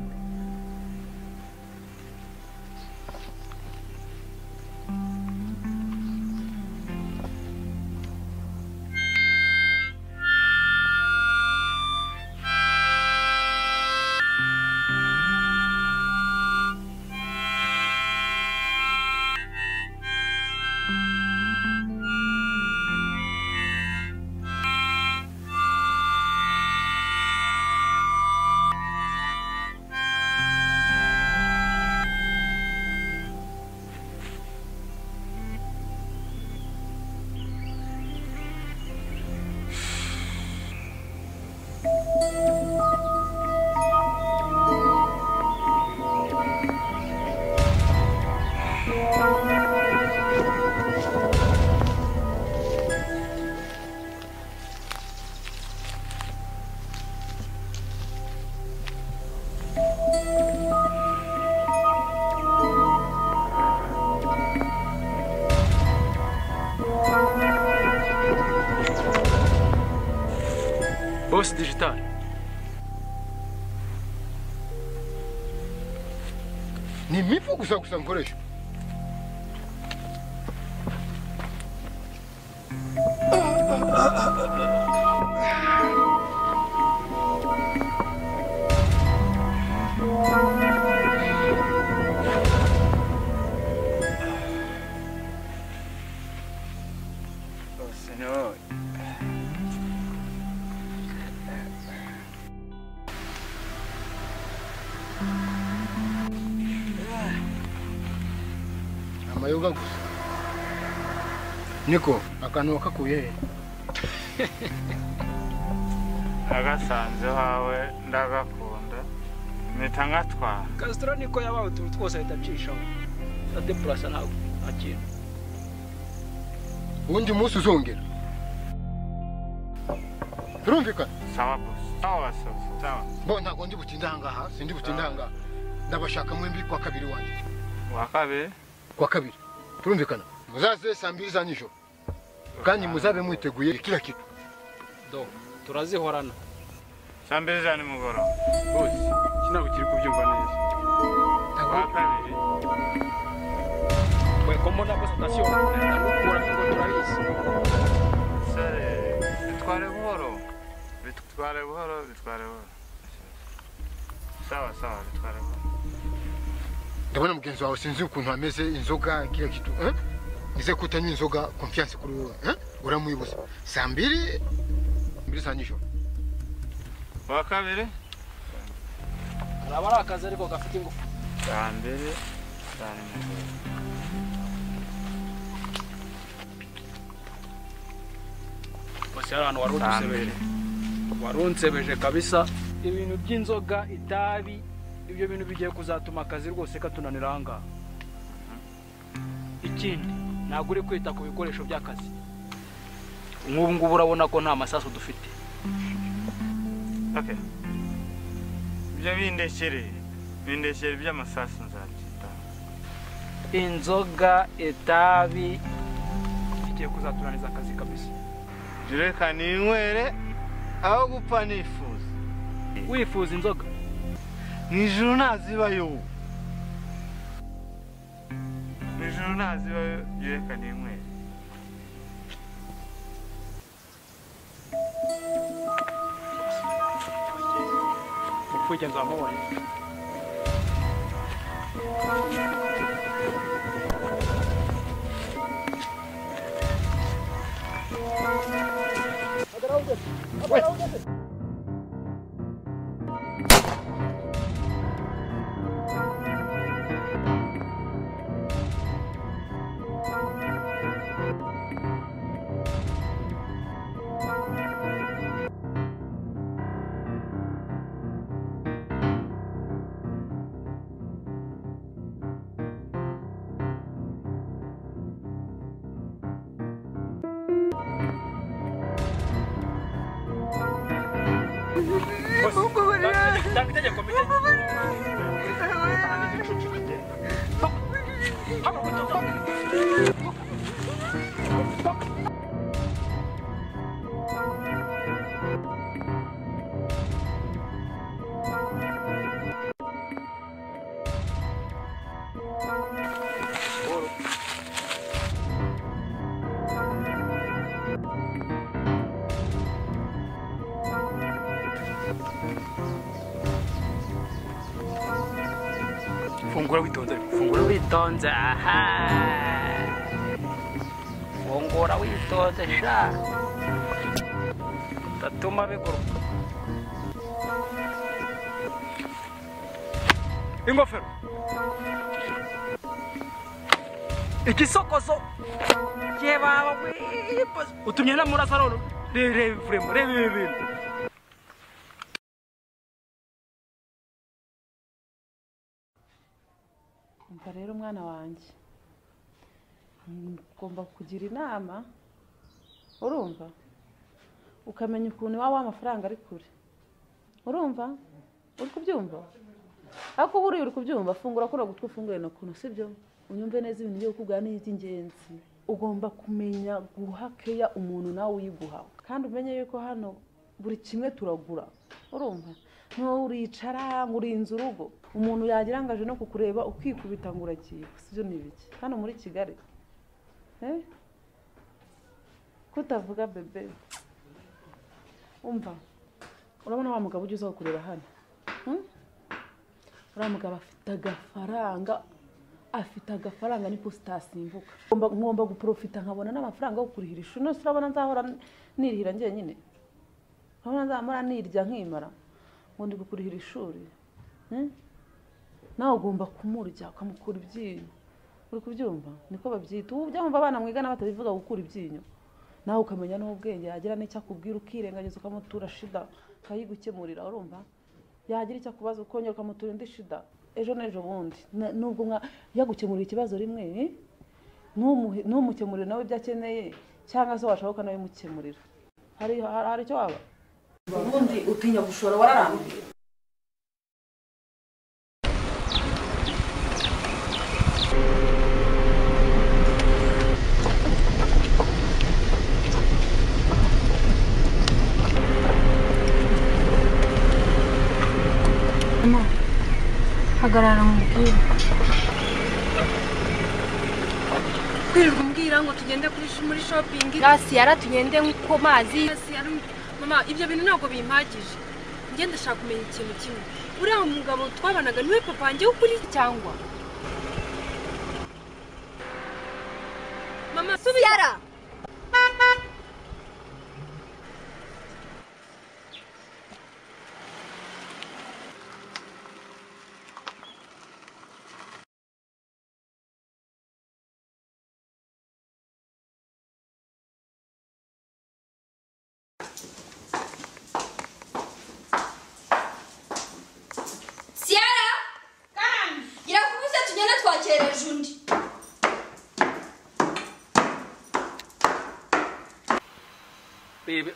S13: boss digital
S15: ni imifu gusa nkoresha
S3: Senhor.
S15: Amayoga gusa niko akantu kakuye
S3: Agasanze hawe ndagakunda mpita ngatwara
S13: Castro niko yabaho utuntu twose ahita acishaho adeplasa ntabwo akintu
S15: ubundi umunsi uzongera turumvikana
S3: sawa boss sawa sawa
S15: bo ntabwo ndi butindangaha sindi butindangaha ndabashaka mwembi kwa kabiri wanje kwa kabiri turumvikana muzaze saa 2 za nijoro kandi muzabe mwiteguye kila kitu
S13: do turazihorana
S3: saa 2 za nimugoroba
S13: boss sinabwo kiri kubyumva neza
S3: kwa kabiri
S13: we komona boss station ndakura ngo turabisi
S3: sare bitware buhoro sawa bitware buhoro
S15: ndabona mugenzi wawe sinzi ukuntu ameze inzoga kila kitu nize kutanywa inzoga confiance kuri wowe uramwibuza saa 2 za nijoro
S3: kwa kabiri
S13: araba akazi ariko gafite ingufu
S3: saa 2 za nimugoroba
S13: bose abantu warunsebeje kabisa ibintu by'inzoga itabi ibyo bintu bigiye kuzatuma akazi rwose katunanira ahangaha ikindi ntabwo uri kwita ku bikoresho by'akazi nk'ubu ngubu urabona ko nta masasu dufite
S3: okay ibyo bindekere by'amasasu nzabyita
S13: inzoga itabi bigiye kuzatunaniza akazi kabisa
S3: reka ninywere aho gupfa nifuza
S13: wifuza inzoga
S3: Nijoro nazibayo reka ninywere
S13: mupfuke nzamubonye fungura witonze aha fungura witonze sha tatuma biguruka ingofero igisokozo yebaba utumye na murasaroro rebe frame rebe ibintu
S9: rero umwana wanjye ugomba kugira inama urumva ukamenya ukuntu iwawe amafaranga ari kure urumva uri kubyumva ariko buriya uri kubyumva fungura kuri gutwi ufungure no kuntu sibyo unyumve neza ibintu byo kugana iby'ingenzi ugomba kumenya guha keya umuntu nawe uyiguha kandi umenye yuko hano buri kimwe turagura urumva nturicara ngo urinze urugo umuntu yagira ngo aje no kukureba ukikubita ngo uragiye sibyo ni ibiki hano muri Kigali kutavuga bebe umva urabona wa mugabo ujye uza kureba hano uriya mugabo afite agafaranga ni positasimbuka ngomba guprofita nkabona n'amafaranga yo kurihira ishuri nose urabona nzahora nirihira njyenyine urabona nzamara nirya nkimara ngo ndi gukurihira ishuri nawe ugomba kumurya ukamukura ibyinyo uri kubyumva niko babyita ubu byumva abana mwigana batabivuga gukura ibyinyo nawe ukamenya n'ubwenge yagira n'icyo akubwira ukirengagiza ukamutura shida ukayigukemurira urumva yagira icyo akubaza ukongera ukamutura indi shida ejo n'ejo bundi nubwo yagukemurira ikibazo rimwe ntumukemurire nawe ibyo akeneye cyangwa se washaka ukanabimukemurira hari icyo waba ubundi utinya gushora wararambiwe
S10: hagarara mubwire kwirirwa umbwira ngo tugende muri shopping Siyara tugende ku mazi mama ibyo bintu ntabwo bimpagije njye ndashaka kumenya ikintu kimwe uriya mugabo twabanaga niwe papa wanjye w'ukuri cyangwa mama Siyara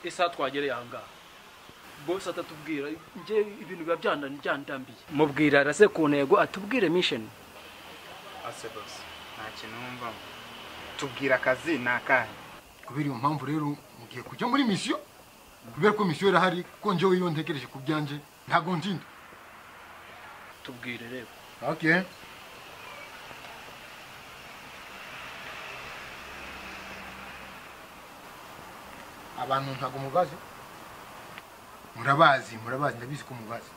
S13: isa twagereye ahangaha bose atatubwira nje ibintu biba byandambiye mubwira arase ku ntego atubwire mission
S16: ase boss nta kintu wumva tubwira akazi nakahe
S15: kubera iyo mpamvu rero mugiye kujya muri mission kubera ko mission irahari ko nje wiyo ntegereje ku byanje ntago nzinda
S13: tubwire rero
S15: okay abantu ntago mubazi murabazi ndabizi ko mubazi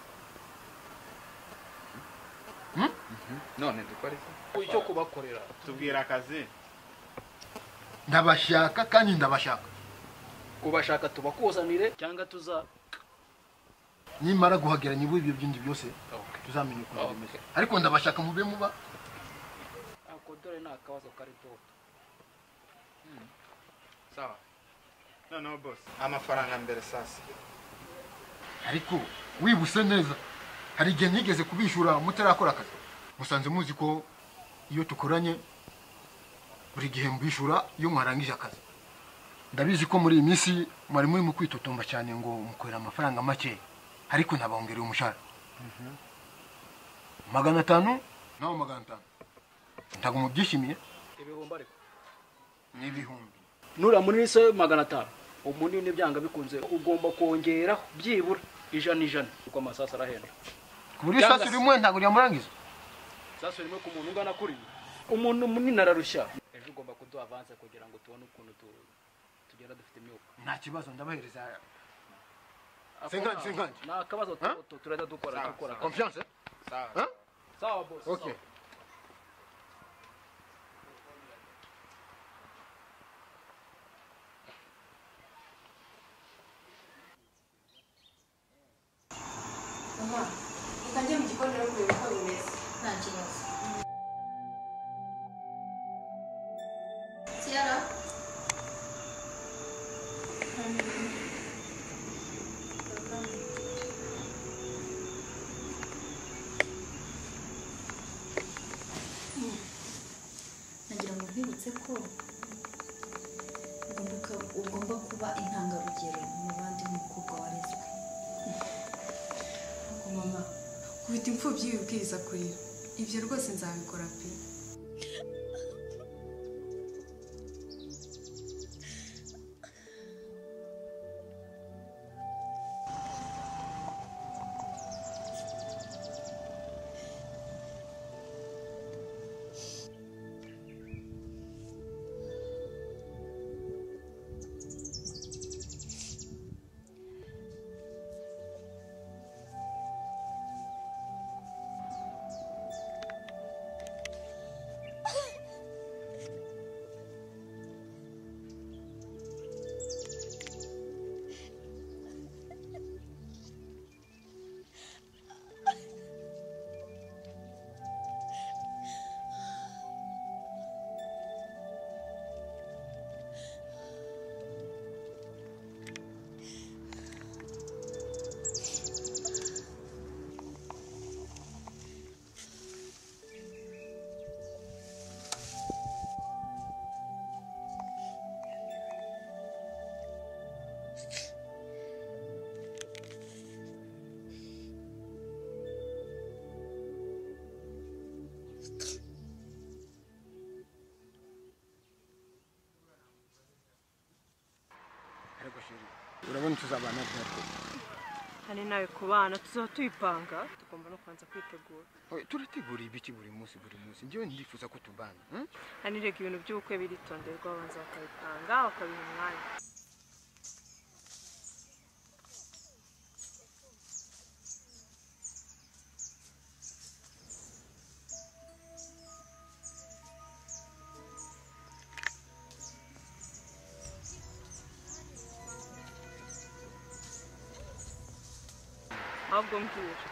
S16: none dukore
S13: icyo kubakorera
S16: tubwira akazi
S15: ndabashaka kandi ndabashaka
S13: kubashaka tubakuzanire cyangwa tuza
S15: nimara guhageranya ibyo byindi byose tuzamenye uko bimeze ariko ndabashaka mube muba
S13: akodore nakabazo kari toto
S16: sawa no boss amafaranga mbere sasa
S15: ariko wibuse neza hari igihe nigeze kubishura mutarakora akazi musanze muzi ko iyo tukoranye buri gihe mbishura iyo mwarangije akazi ndabizi ko muri iyi minsi mwari muri mu kwitotomba cyane ngo mukorera amafaranga make ariko nabongereye umushahara 500 naho 500 ndago mubyishimiye
S13: ibihumbi ariko
S15: n'ibihumbi
S13: nura muri se 500 umuntu n'ibyanga bikunze ugomba kongera byibura ijana uko amasasa arahenda
S15: kuri sasa rimwe ntago ryamurangiza
S13: sasa rimwe ku muntu ungana kuri umuntu munini ararushya ejo ugomba kuduha avance kugira ngo tubone ukuntu tugera dufite imyuka
S15: nta kibazo ndabahereza 50
S13: na kabazo turada dukora
S15: confiance
S13: sawa boss
S15: okay
S10: mama ukajya mu gikoni rero kureba uko bimeze
S2: nta kibazo Siyara nagira ngo mbibutse ko ugomba kuba intangarugero mu bandi mukobwa warezwe
S10: mama kubita imfubyi y'ubwiriza kurira ibyo rwose nzabikora pe
S15: urabona tuzabana byarwo
S6: Hani nawe kubana tuzaba tuyipanga tugomba no kwanza kwitegura.
S15: Turategura ibiki buri munsi njyewe ndifuza ko tubana.
S6: Hani rega ibintu by'ubukwe biritonderwa abanza bakabipanga bakabiha umwanya. Ahubwo mbwira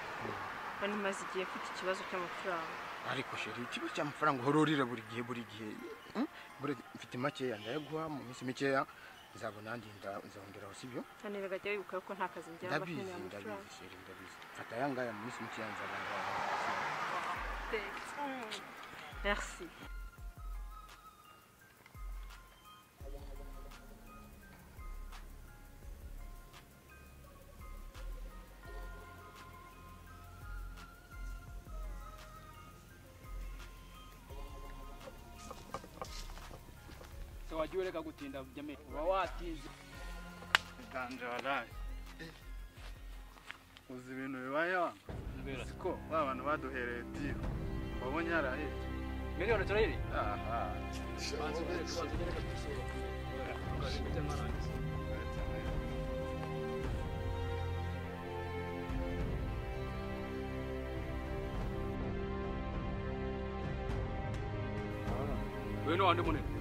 S6: kandi maze igihe mfite ikibazo cy'amafaranga.
S15: Ariko sheri ikibazo cy'amafaranga hororira buri gihe mfite makeya ndayaguha mu minsi mikeya nzabona andi nzahonderaho sibyo
S6: kandi rega wibuka ko nta kazi njya bakeneye amafaranga.
S15: Ndabizi fata yangaya mu minsi mikeya nzabona.
S6: Merci.
S13: Wajua reka gutinda jamii uba watinze
S16: ganje walayi uzi ibintu bibaye wangu siko abantu baduhereye tiro wabonye yarahetse
S13: miliyoni turayiri
S16: aha
S13: wewe wandi munene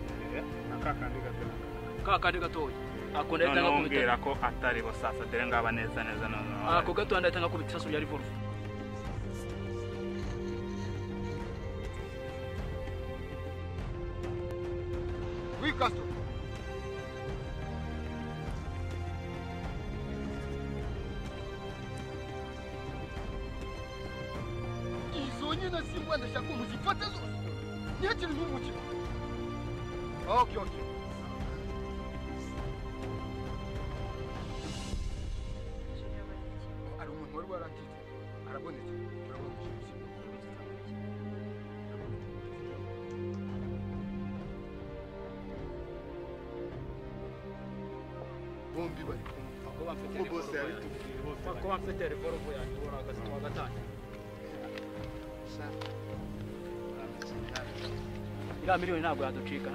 S13: kakandi gatoya akunda yatanga
S16: kubitera ko atari bo sasa dere ngaba neza none
S13: ako gato ndatanga kubitira so yari volvo
S15: Wikasto izo nyine simba ndashaka umuzifate zose ntihakiri n'umukino. Okay. Ari umuntu wari warakitse arabonetse urabonetse bombi bari
S13: ko bamfite revolvo yanjye uragaze wagatanye ira miliyoni ntabwo yaducika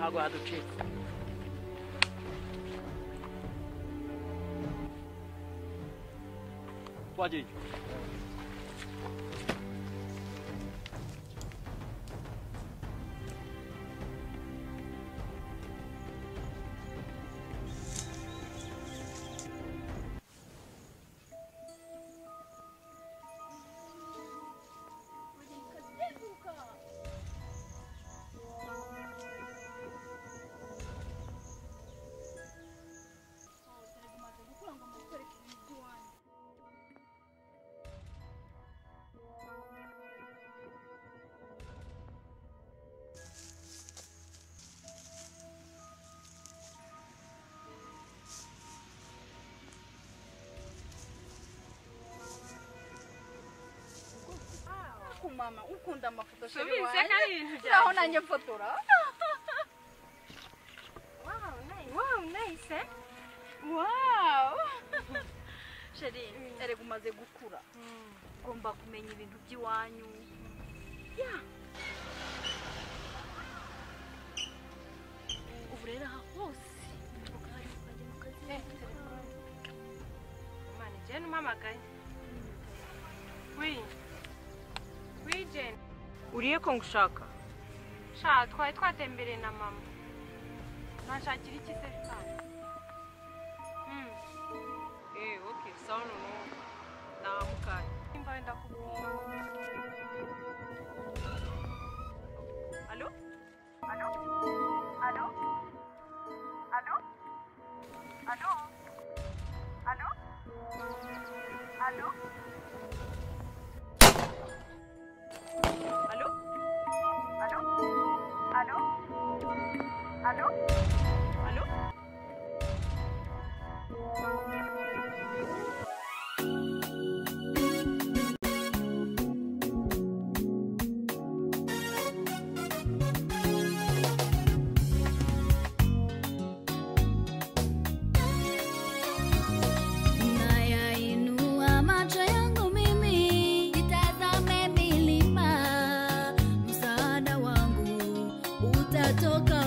S13: wagiye
S2: Mama ukunda amafoto
S10: sheri wawe
S2: aho nanjye mfotora.
S10: Wow, nice.
S2: Wow. Sheri erega umaze gukura ugomba kumenya ibintu by'iwanyu. Ubu rero aha hose ukajya mu kazi.
S10: Mani Jen umamagaye. Jen.
S6: Uriye ko ngushaka?
S10: Sha twari twatembereye na mama. Nashakira iki se kandi?
S6: Okay, sawa no. Namukaye.
S10: Imba wenda kubwira.
S6: Allo?
S17: utatoka